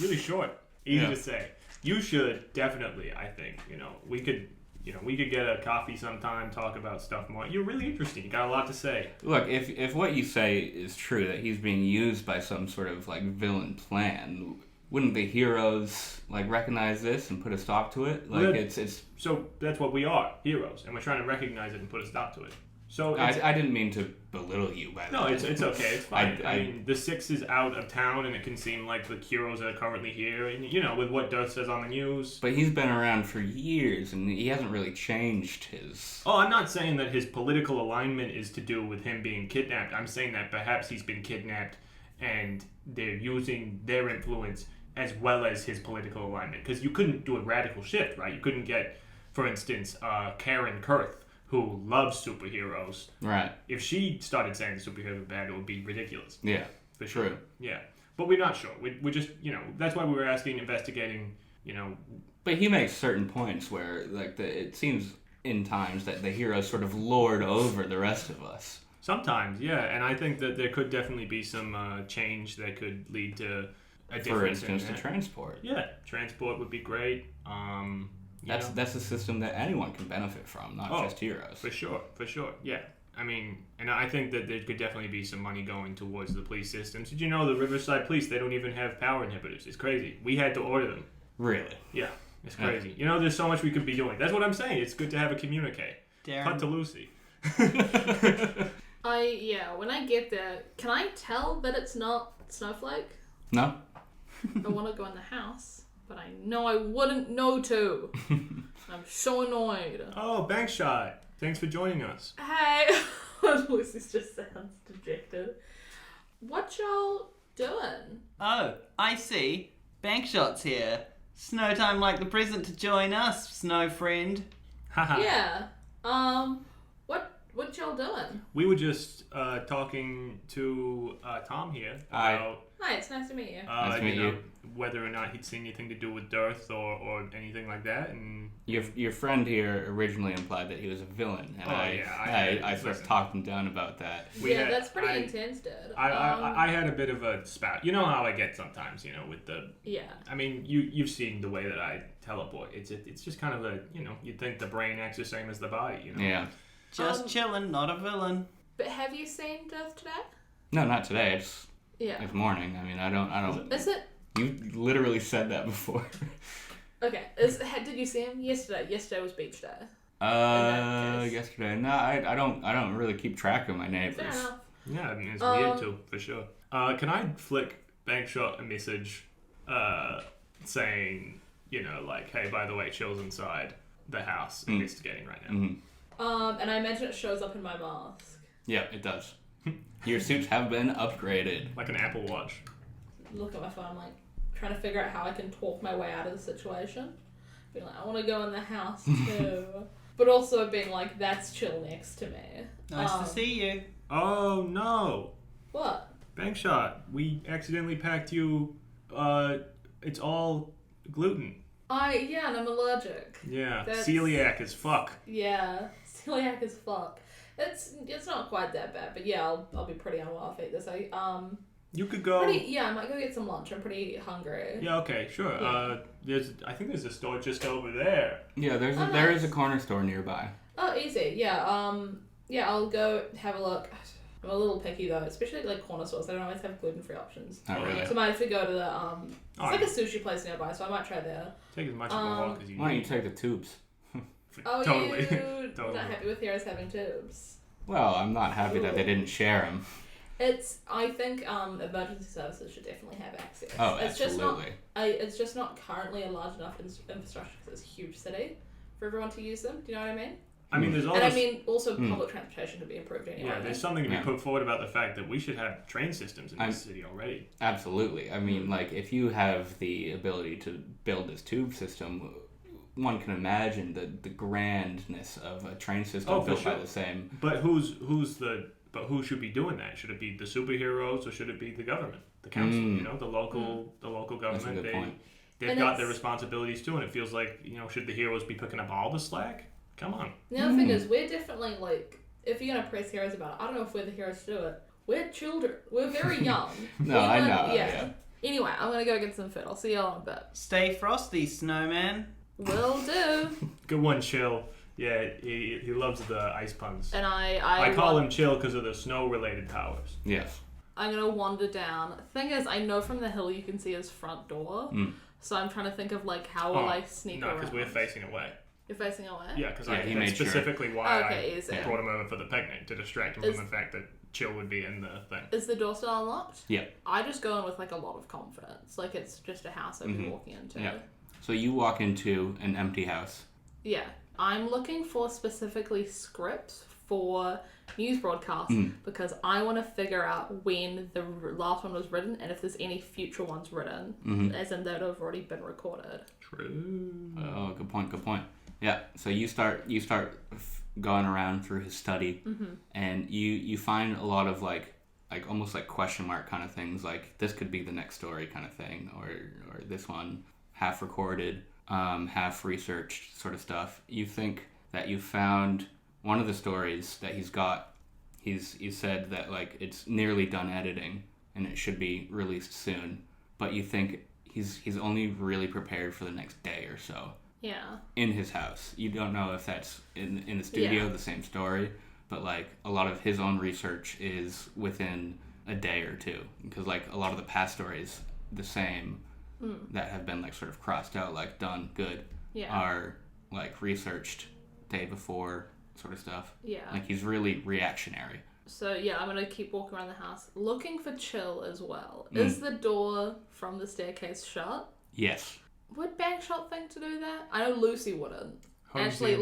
Really short. Easy to say. You should definitely, I think, we could get a coffee sometime, talk about stuff more. You're really interesting. You got a lot to say. Look, if what you say is true, that he's being used by some sort of villain plan, wouldn't the heroes recognize this and put a stop to it? It's. So that's what we are, heroes, and we're trying to recognize it and put a stop to it. So I didn't mean to belittle you by that. No, it's okay. It's fine. I mean, the Six is out of town, and it can seem like the heroes are currently here. And with what Darth says on the news. But he's been around for years, and he hasn't really changed his. Oh, I'm not saying that his political alignment is to do with him being kidnapped. I'm saying that perhaps he's been kidnapped, and they're using their influence as well as his political alignment. Because you couldn't do a radical shift, right? You couldn't get, for instance, Karen Kurth, who loves superheroes. Right. If she started saying the superheroes are bad, it would be ridiculous. Yeah. For sure. True. Yeah. But we're not sure. We're just, that's why we were investigating, But he makes certain points where, it seems in times that the heroes sort of lord over the rest of us. Sometimes, yeah. And I think that there could definitely be some change that could lead to a difference. For instance, the transport. Yeah. Transport would be great. That's a system that anyone can benefit from, not just heroes. For sure, yeah. I mean, and I think that there could definitely be some money going towards the police systems. Did you know the Riverside Police, they don't even have power inhibitors? It's crazy. We had to order them. Really? Yeah, it's crazy. There's so much we could be doing. That's what I'm saying. It's good to have a communique. Darren. Cut to Lucy. When I get there, can I tell that it's not Snowflake? No? I want to go in the house, but I know I wouldn't know to. I'm so annoyed. Oh, Bankshot. Thanks for joining us. Hey! Lucy just sounds dejected. What y'all doing? Oh, I see. Bankshot's here. Snow time like the present to join us, Snow friend. Haha. Yeah. What y'all doing? We were just talking to Tom here about Hi, it's nice to meet you. Nice to meet you. Whether or not he'd seen anything to do with Dearth or anything like that. And Your friend here originally implied that he was a villain, and I sort of talked him down about that. That's pretty intense, dude. I had a bit of a spat. You know how I get sometimes, with the... Yeah. I mean, you've seen the way that I teleport. It's just kind of a, you'd think the brain acts the same as the body, Yeah. Just chilling, not a villain. But have you seen Death today? No, not today. It's morning. I mean, I don't. Is it? You literally said that before. Okay. Did you see him yesterday? Yesterday was beach day. Yesterday. No, I don't really keep track of my neighbors. Fair enough. Yeah, I mean, it's weird too, for sure. Can I flick Bankshot a message saying, hey, by the way, Chill's inside the house investigating right now? Mm-hmm. And I imagine it shows up in my mask. Yeah, it does. Your suits have been upgraded. Like an Apple Watch. Look at my phone, like, trying to figure out how I can talk my way out of the situation. Being like, I want to go in the house too. But also being like, that's Chill next to me. Nice to see you. Oh, no. What? Bankshot, we accidentally packed you, it's all gluten. Yeah, and I'm allergic. Yeah, celiac as fuck. Yeah, celiac as fuck. It's not quite that bad, but yeah, I'll be pretty unwell if I eat this. You could go... I might go get some lunch. I'm pretty hungry. Yeah, okay, sure. Yeah. I think there's a store just over there. Yeah, there is a corner store nearby. Oh, easy. Yeah, I'll go have a look. I'm a little picky though, especially like corner stores. They don't always have gluten-free options. Oh, really? So I might have to go to the it's like a sushi place nearby, so I might try there. Take as much of a walk as you need. Why don't you take the tubes? Oh, Totally. You're Totally. not happy with heroes having tubes. Well, I'm not happy that they didn't share them. I think emergency services should definitely have access. Oh, it's absolutely. It's just not currently a large enough infrastructure because it's a huge city for everyone to use them. Do you know what I mean? I mean, there's also public transportation to be improved anyway. Yeah, there's something to be put forward about the fact that we should have train systems in this city already. Absolutely. I mean, like, if you have the ability to build this tube system, one can imagine the grandness of a train system built by the same. But who should be doing that? Should it be the superheroes or should it be the government, the council? The local government. That's a good point. They've got their responsibilities too, and it feels like should the heroes be picking up all the slack? Come on. The other thing is, we're definitely like, if you're gonna press heroes about it, I don't know if we're the heroes to do it. We're children. We're very young. I know. Yeah. Anyway, I'm gonna go get some food. I'll see y'all in a bit. Stay frosty, snowman. Will do. Good one, Chill. Yeah, he loves the ice puns. And I call him Chill because of the snow-related powers. Yes. I'm gonna wander down. Thing is, I know from the hill you can see his front door. So I'm trying to think of like how will I sneak around. No, because we're facing away. You're facing away? Yeah, because that's specifically why I easy. brought him over for the picnic, to distract him from the fact that Chill would be in the thing. Is the door still unlocked? Yeah. I just go in with like a lot of confidence. Like it's just a house I've been walking into. Yeah. So you walk into an empty house. Yeah. I'm looking for specifically scripts for news broadcasts because I want to figure out when the last one was written and if there's any future ones written, as in that have already been recorded. True. Oh, good point. Yeah, so you start going around through his study, and you find a lot of like almost like question mark kind of things, like this could be the next story kind of thing, or this one half recorded, half researched sort of stuff. You think that you found one of the stories that he's got. He's said that like it's nearly done editing and it should be released soon, but you think he's only really prepared for the next day or so. Yeah. In his house. You don't know if that's in the studio, the same story, but like a lot of his own research is within a day or two, because like a lot of the past stories, the same, that have been like sort of crossed out, like done good, are like researched day before sort of stuff. Yeah. Like he's really reactionary. So yeah, I'm gonna keep walking around the house looking for Chill as well. Is the door from the staircase shut? Yes. Would Bankshot think to do that? I know Lucy wouldn't. Actually,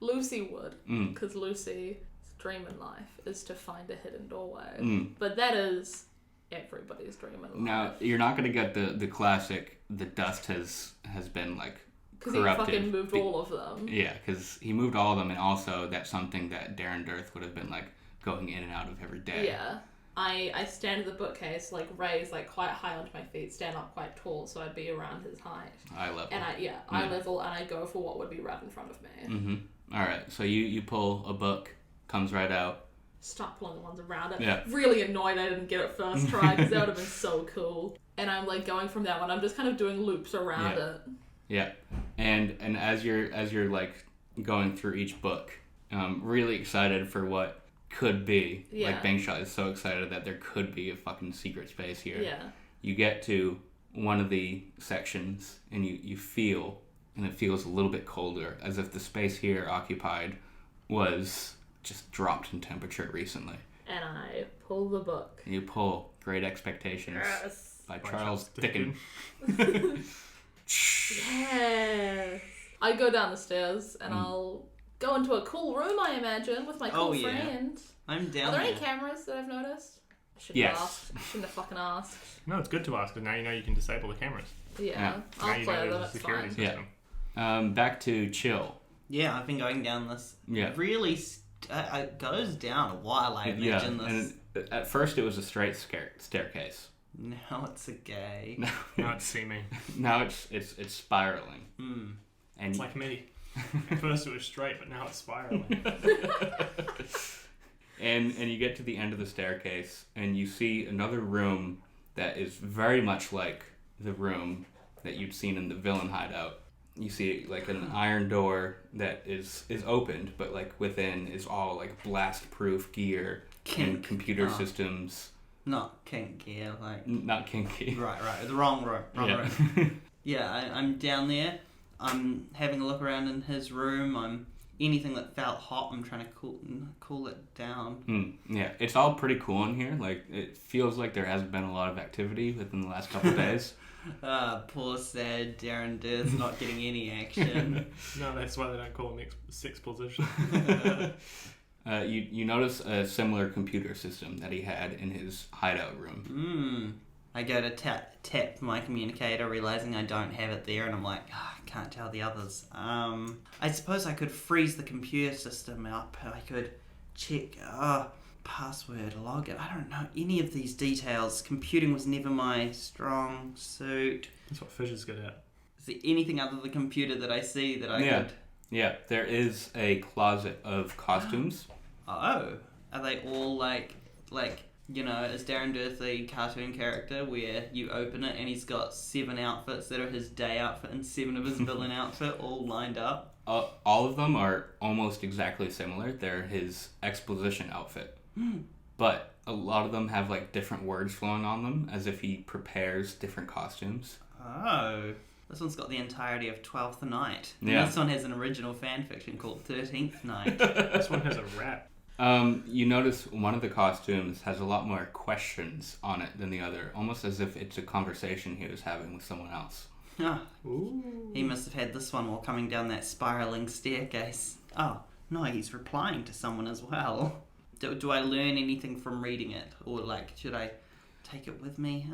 Lucy would, because Lucy's dream in life is to find a hidden doorway. But that is everybody's dream in life. Now, you're not going to get the classic, the dust has been like Because he fucking moved all of them. Yeah, because he moved all of them, and also that's something that Darren Dirth would have been like going in and out of every day. Yeah. I stand at the bookcase, like raised like quite high onto my feet, stand up quite tall, so I'd be around his height. Eye level. And eye level, and I go for what would be right in front of me. Mm-hmm. All right, so you pull a book, comes right out. Start pulling the ones around it. Yeah. Really annoyed I didn't get it first try, because that would have been so cool. And I'm like going from that one, I'm just kind of doing loops around it. Yeah, and as you're like going through each book, really excited for what could be. Yeah. Like Bankshot is so excited that there could be a fucking secret space here. Yeah. You get to one of the sections and you feel, and it feels a little bit colder, as if the space here occupied was just dropped in temperature recently. And I pull the book. You pull Great Expectations by Charles Dickens. Yes. I go down the stairs and I'll go into a cool room, I imagine, with my cool friend. I'm down. Are there there. any cameras that I've noticed? I shouldn't have asked. I shouldn't have fucking asked. No, it's good to ask, because now you know you can disable the cameras. Yeah. Now I'll you play know them, there's a it's security fine. system. Back to Chill. Yeah, I've been going down this. Yeah. Really, it goes down a while. I imagine this. And at first it was a straight staircase. Now it's a gay. Now it's seeming. Now it's spiraling. Mm. And It's like me. At first it was straight, but now it's spiraling. and you get to the end of the staircase and you see another room that is very much like the room that you'd seen in the villain hideout. You see like an iron door that is opened, but like within is all like blast proof gear and computer systems. Not kink gear, like. Not kinky. Right. The wrong room. Yeah, I'm down there. I'm having a look around in his room. Anything that felt hot, I'm trying to cool it down. Yeah, it's all pretty cool in here. Like, it feels like there hasn't been a lot of activity within the last couple of days. Poor sad Darren Dirth's not getting any action. No, that's why they don't call him sixth position. You notice a similar computer system that he had in his hideout room. I go to tap my communicator, realizing I don't have it there, and I'm like, I can't tell the others. I suppose I could freeze the computer system up. I could check password, login. I don't know any of these details. Computing was never my strong suit. That's what Fissure's good at. Is there anything other than the computer that I see that I could... Yeah, there is a closet of costumes. Oh, are they all like you know, is Darren Dirth a cartoon character where you open it and he's got 7 outfits that are his day outfit and 7 of his villain outfit all lined up? All of them are almost exactly similar. They're his exposition outfit. But a lot of them have like different words flowing on them, as if he prepares different costumes. Oh. This one's got the entirety of 12th Night. And Yeah. this one has an original fan fiction called 13th Night. This one has a rap. You notice one of the costumes has a lot more questions on it than the other, almost as if it's a conversation he was having with someone else. Ooh. He must have had this one while coming down that spiraling staircase. Oh, no, he's replying to someone as well. Do I learn anything from reading it? Or, like, should I take it with me?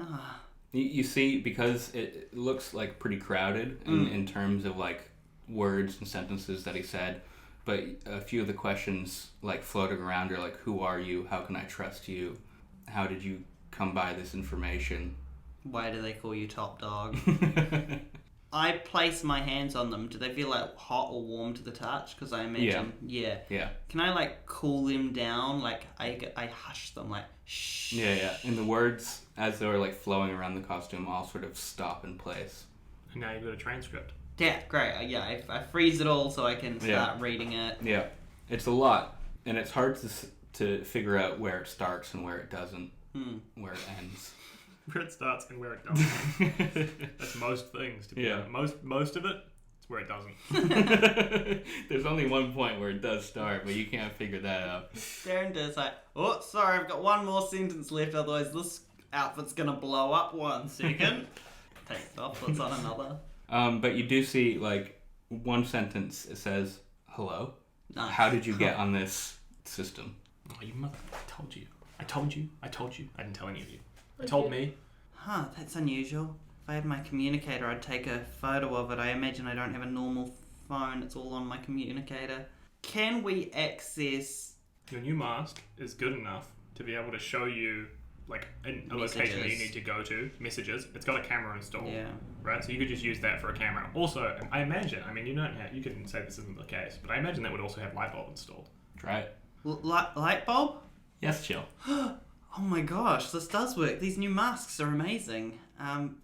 You see, because it looks like pretty crowded in terms of like words and sentences that he said, but a few of the questions like floating around are like, who are you? How can I trust you? How did you come by this information? Why do they call you top dog? I place my hands on them. Do they feel like hot or warm to the touch? Because I imagine, yeah. Can I like cool them down? Like I hush them, like shh. Yeah. And the words, as they were like flowing around the costume, all sort of stop in place. And now you've got a transcript. Yeah, great. I freeze it all so I can start reading it. Yeah, it's a lot, and it's hard to figure out where it starts and where it doesn't, where it ends. Where it starts and where it doesn't. That's most things, to be honest. Most of it, it's where it doesn't. There's only one point where it does start, but you can't figure that out. Darren does like, oh, sorry, I've got one more sentence left, otherwise this outfit's gonna blow up 1 second. Takes it off, puts on another. But you do see, like, one sentence, it says, hello. Nice. How did you get on this system? Oh, you mother... I told you. I didn't tell any of you. I told me. Huh, that's unusual. I had my communicator, I'd take a photo of it. I imagine I don't have a normal phone. It's all on my communicator. Can we access... Your new mask is good enough to be able to show you like a location that you need to go to, messages. It's got a camera installed, right? So you could just use that for a camera. Also, I imagine, I mean, you can say this isn't the case, but I imagine that would also have light bulb installed. Try it. Light bulb? Yes, chill. Oh my gosh, this does work. These new masks are amazing.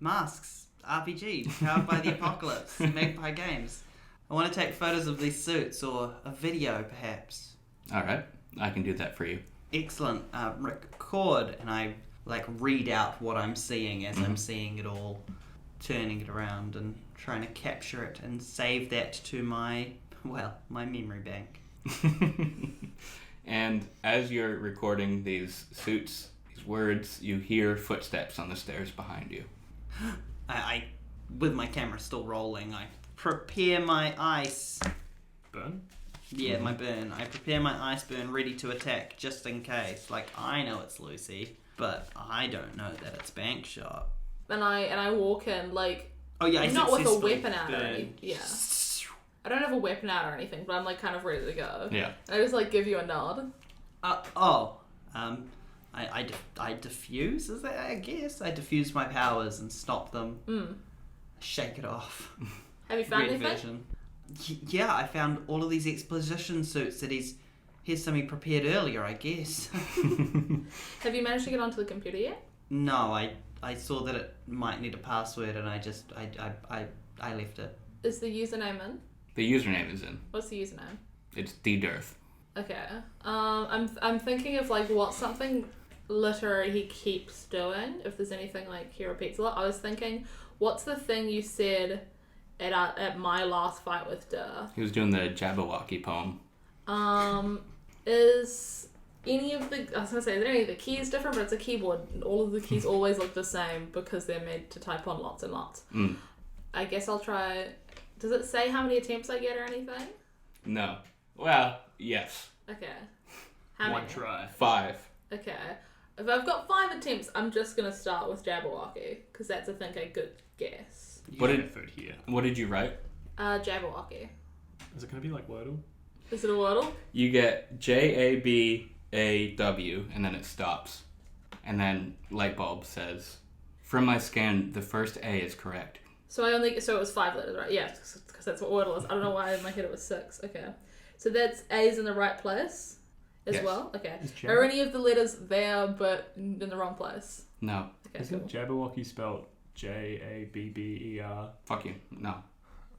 Masks, RPG, powered by the apocalypse, Magpie Games. I want to take photos of these suits, or a video perhaps. Alright, I can do that for you. Excellent. Record, and I read out what I'm seeing as I'm seeing it all, turning it around and trying to capture it and save that to my memory bank. And as you're recording these suits, these words, you hear footsteps on the stairs behind you. I with my camera still rolling, I prepare my ice. Burn? Yeah, my burn. I prepare my ice burn ready to attack just in case. I know it's Lucy, but I don't know that it's Bankshot. And I walk in Oh yeah, I not with a successfully weapon out or burn. anything. Yeah. I don't have a weapon out or anything, but I'm kind of ready to go. Yeah. I just give you a nod. I diffuse, is that, I guess? I diffuse my powers and stop them. Shake it off. Have you found Red anything? version. Yeah, I found all of these exposition suits that here's some he prepared earlier, I guess. Have you managed to get onto the computer yet? No, I saw that it might need a password and I left it. Is the username in? The username is in. What's the username? It's D-Dearth. Okay. I'm thinking of what's something literary he keeps doing. If there's anything he repeats a lot. I was thinking, what's the thing you said at my last fight with Durr? He was doing the Jabberwocky poem. Is any of the... I was going to say, is any of the keys different? But it's a keyboard. All of the keys always look the same because they're made to type on lots and lots. I guess I'll try... Does it say how many attempts I get or anything? No. Well, yes. Okay. How One many? try. 5. Okay. If I've got 5 attempts, I'm just going to start with Jabberwocky because that's, I think, a good guess. What did- effort here? What did you write? Jabberwocky. Is it going to be like Wordle? Is it a wordle? You get J-A-B-A-W, and then it stops. And then Lightbulb says, from my scan, the first A is correct. So it was 5 letters, right? Yeah, because that's what wordle is. I don't know why in my head it was 6. Okay. So that's A's in the right place as Yes. well? Okay. Is Are any of the letters there but in the wrong place? No. Okay, Isn't cool. Jabberwocky spelled Jabber? Fuck you. No.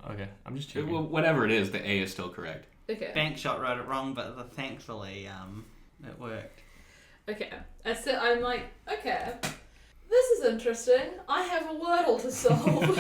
Okay, I'm just checking. Whatever it is, the A is still correct. Okay. Bankshot wrote it wrong, but thankfully, it worked. Okay. I'm like, okay, this is interesting. I have a wordle to solve.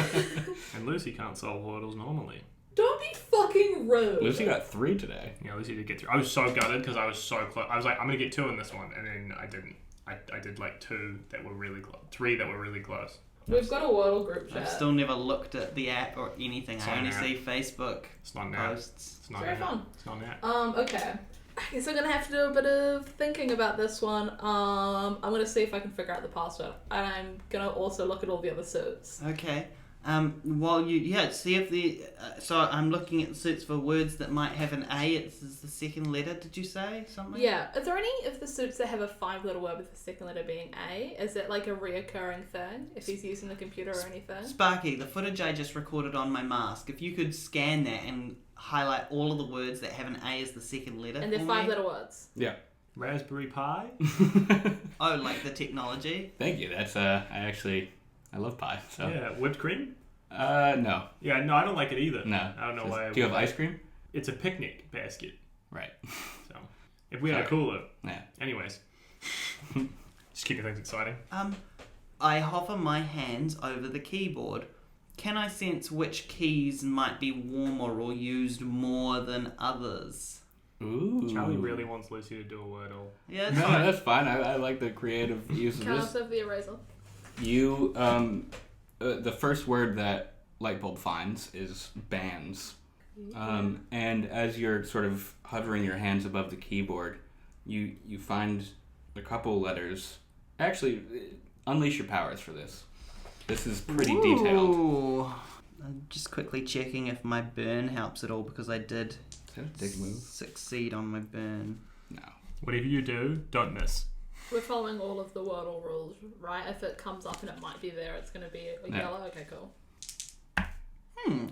And Lucy can't solve Wordles normally. Don't be fucking rude. Lucy got 3 today. Yeah, Lucy did get through. I was so gutted because I was so close. I was like, I'm going to get 2 in this one, and then I didn't. I did 2 that were really close. 3 that were really close. We've got a wordle group chat. I've still never looked at the app or anything. It's I not only an app. see Facebook It's not an app. posts. It's not Very an app. fun. It's not an app. Okay. I guess I'm gonna have to do a bit of thinking about this one. I'm gonna see if I can figure out the password, and I'm gonna also look at all the other suits. Okay. While see if so I'm looking at the suits for words that might have an A. It's the second letter. Did you say something? Yeah. Are there any of the suits that have a 5-letter word with the second letter being A? Is it a reoccurring thing if he's using the computer or anything? Sparky, the footage I just recorded on my mask. If you could scan that and highlight all of the words that have an A as the second letter. And they're for 5-letter words. Yeah. Raspberry Pi? Oh, like the technology. Thank you. That's I love pie. So. Yeah. Whipped cream? No. Yeah, no, I don't like it either. No. I don't know why. Do you have ice cream? It's a picnic basket. Right. So, if we had a cooler. Yeah. Anyways. Just keeping things exciting. I hover my hands over the keyboard. Can I sense which keys might be warmer or used more than others? Ooh. Charlie really wants Lucy to do a Wordle. Yeah, No, that's fine. I like the creative use of Can I this. also have the eraser? You, the first word that Lightbulb finds is bands. And as you're sort of hovering your hands above the keyboard, you find a couple letters. Actually, unleash your powers for this. This is pretty detailed. Ooh. I'm just quickly checking if my burn helps at all because I did Is that a dig move? succeed on my burn. No. Whatever you do, don't miss. We're following all of the Wordle rules, right? If it comes up and it might be there, it's going to be a yellow. Okay, cool.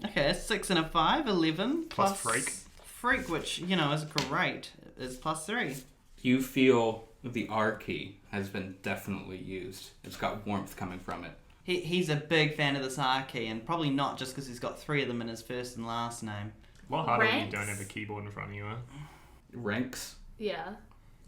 Okay, a 6 and a 5, 11. Plus freak. Freak, which, you know, is great, is plus 3. You feel the R key has been definitely used. It's got warmth coming from it. He's a big fan of this R key, and probably not just because he's got 3 of them in his first and last name. Well, harder when you Ranks? don't have a keyboard in front of you, huh? Ranks? Yeah.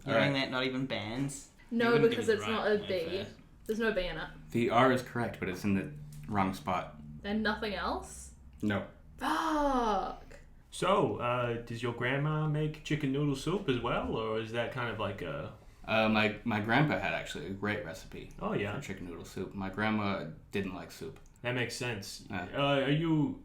Hearing Alright. that, not even bands. No, wouldn't because give it it's right not a like B. that. There's no B in it. The R is correct, but it's in the wrong spot. And nothing else? No. Fuck. So, does your grandma make chicken noodle soup as well, or is that kind of like a... My grandpa had actually a great recipe Oh, yeah. for chicken noodle soup. My grandma didn't like soup. That makes sense. Yeah.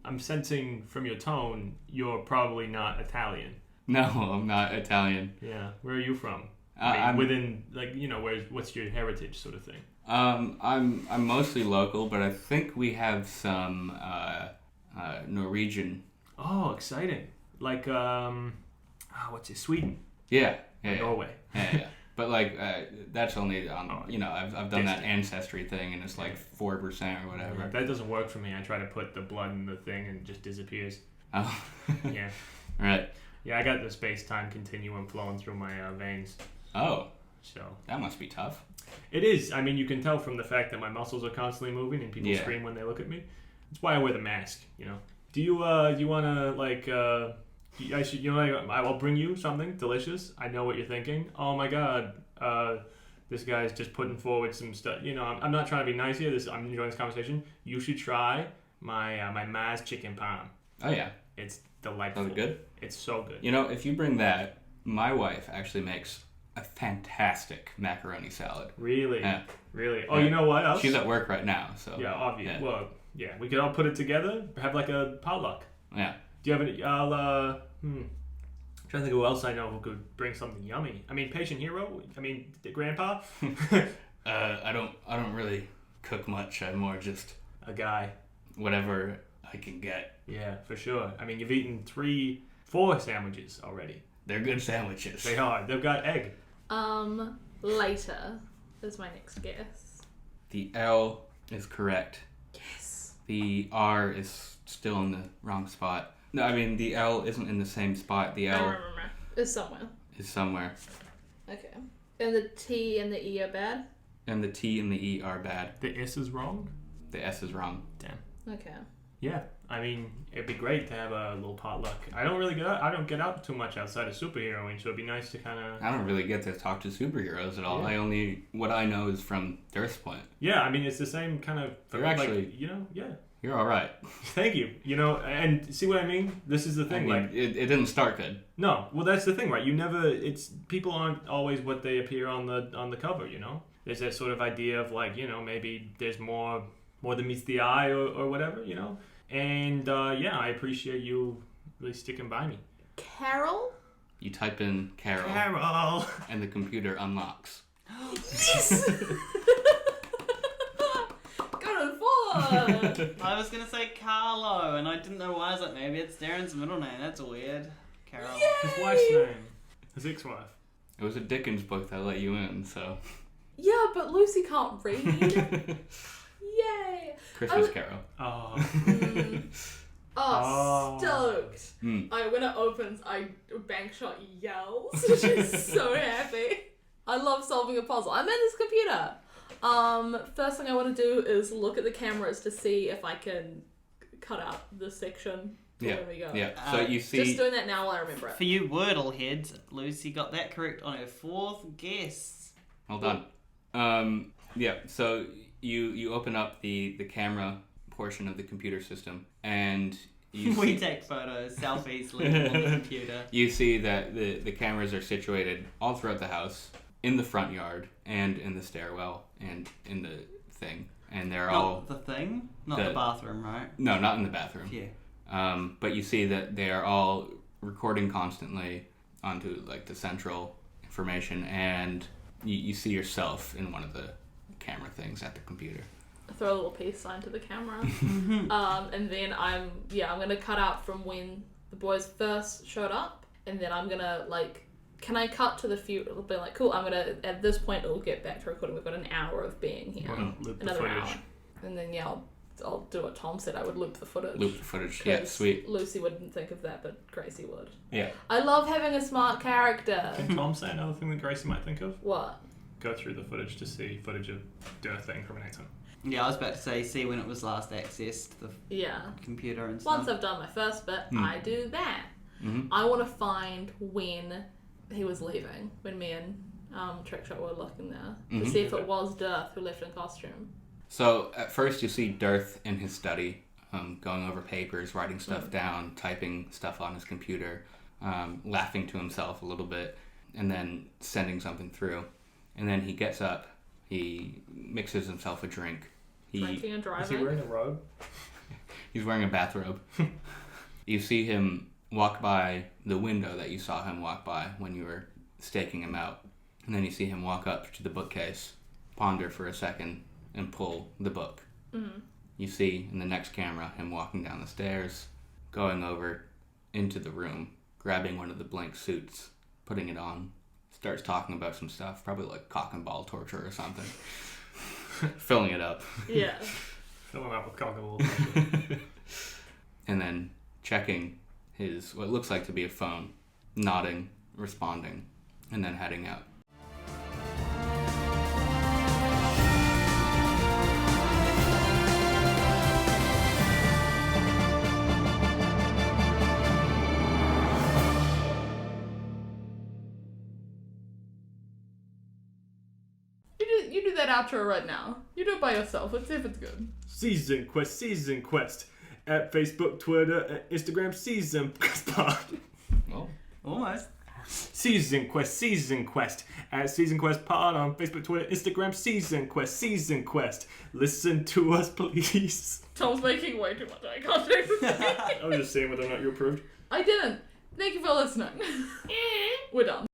I'm sensing from your tone, you're probably not Italian. No, I'm not Italian. Yeah. Where are you from? I'm- within, like, you know, what's your heritage sort of thing? I'm mostly local, but I think we have some Norwegian. Oh, exciting. Like, what's it? Sweden. Yeah. Norway. Yeah. But like that's only on I've done that Distant. ancestry thing and it's like 4% or whatever. That doesn't work for me. I try to put the blood in the thing and it just disappears. Oh. Yeah. Right. Yeah, I got the space-time continuum flowing through my veins. Oh, So that must be tough. it is. I mean, you can tell from the fact that my muscles are constantly moving and people Yeah. scream when they look at me. That's why I wear the mask. You know. Do you want to like? I should. You know, like, I'll bring you something delicious. I know what you're thinking. Oh my God. This guy's just putting forward some stuff. You know, I'm not trying to be nice here. I'm enjoying this conversation. You should try my my Maz chicken palm. Oh yeah. It's delightful. Is it good? It's so good. You know, if you bring that, my wife actually makes a fantastic macaroni salad. Really? Yeah. Really? Oh, Yeah. you know what else? She's at work right now, so Yeah, obvious. Yeah. Well, yeah, we could all put it together. Have like a potluck. Yeah. Do you have any? I'm trying to think of who else I know who could bring something yummy. I mean, patient hero. I mean, the grandpa. I don't really cook much. I'm more just A guy. whatever I can get. Yeah, for sure. I mean, you've eaten 4 sandwiches already. They're good sandwiches. They are. They've got egg. Later is my next guess. The L is correct. Yes. The R is still in the wrong spot. No, I mean the L isn't in the same spot. The I L remember. It's somewhere. is somewhere, Okay. And the T and the E are bad? and the T and the E are bad. The S is wrong. The S is wrong. Damn. Okay. Yeah. I mean, it'd be great to have a little potluck. I don't get out too much outside of superheroing, so it'd be nice to kind of. I don't really get to talk to superheroes at all. Yeah. What I know is from Earth's Point. Yeah, I mean, it's the same kind of. You're actually- like, yeah. You're all right. Thank you. You know, and see what I mean? This is the I thing. mean, like, it didn't start good. no, well, that's the thing, right? You never. It's people aren't always what they appear on the cover. You know, there's that sort of idea of like, you know, maybe there's more than meets the eye or whatever. You know, and yeah, I appreciate you really sticking by me. Carol? You type in Carol, Carol. and the computer unlocks. Yes! Good one! I was going to say Carlo, and I didn't know why. I was like, maybe it's Darren's middle name. That's weird. Carol. His wife's name. His ex-wife. It was a Dickens book that let you in, so. Yeah, but Lucy can't read. Yay! Christmas Oh. Carol. Oh. Oh, stoked! Mm. When it opens, Bankshot yells. She's so happy. I love solving a puzzle. I'm in this computer. First thing I want to do is look at the cameras to see if I can cut out this section. Yeah. There we go. Yeah. So you see. Just doing that now while I remember it. For you Wordle heads, Lucy got that correct on her 4th guess. Hold on. Yeah. So you open up the camera portion of the computer system, and you We see, take photos, selfies, leave them on the computer. you see that the cameras are situated all throughout the house, in the front yard, and in the stairwell, and in the thing, and they're all Not the thing? Not the- the bathroom, right? no, not in the bathroom. Phew. But you see that they are all recording constantly onto like the central information, and you see yourself in one of the camera things at the computer. throw a little peace sign to the camera. And then I'm gonna cut out from when the boys first showed up, and then I'm gonna like, can I cut to the future? It'll be like, cool, I'm gonna, at this point it'll get back to recording. We've got an hour of being here. Another hour. And then I'll do what Tom said, I would loop the footage. Loop the footage, yeah, sweet. Lucy wouldn't think of that, but Gracie would. Yeah. I love having a smart character. Can Tom say another thing that Gracie might think of? What? Go through the footage to see footage of Death that incriminates him. Yeah, I was about to say, see when it was last accessed, the computer and stuff. Once I've done my first bit, I do that. Mm-hmm. I want to find when he was leaving, when me and Trickshot were looking there, to see if it was Dirth who left in costume. So at first you see Dirth in his study, going over papers, writing stuff down, typing stuff on his computer, laughing to himself a little bit, and then sending something through. And then he gets up, he mixes himself a drink. Drinking and driving. Is he wearing a robe? He's wearing a bathrobe. You see him walk by the window that you saw him walk by when you were staking him out. And then you see him walk up to the bookcase, ponder for a second, and pull the book. You see in the next camera him walking down the stairs, going over into the room, grabbing one of the blank suits, putting it on, starts talking about some stuff, probably like cock and ball torture or something. Filling it up. Yeah. Filling up with cock and ball torture. And then checking his, what looks like to be a phone, nodding, responding, and then heading out. You do that outro right now. You do it by yourself. Let's see if it's good. Season Quest. At Facebook, Twitter, and Instagram, Season Quest Pod. Oh, almost. Season Quest. At Season Quest Pod on Facebook, Twitter, Instagram, Season Quest. Listen to us, please. Tom's making way too much eye contact with me. I was just saying whether or not you approved. I didn't. Thank you for listening. We're done.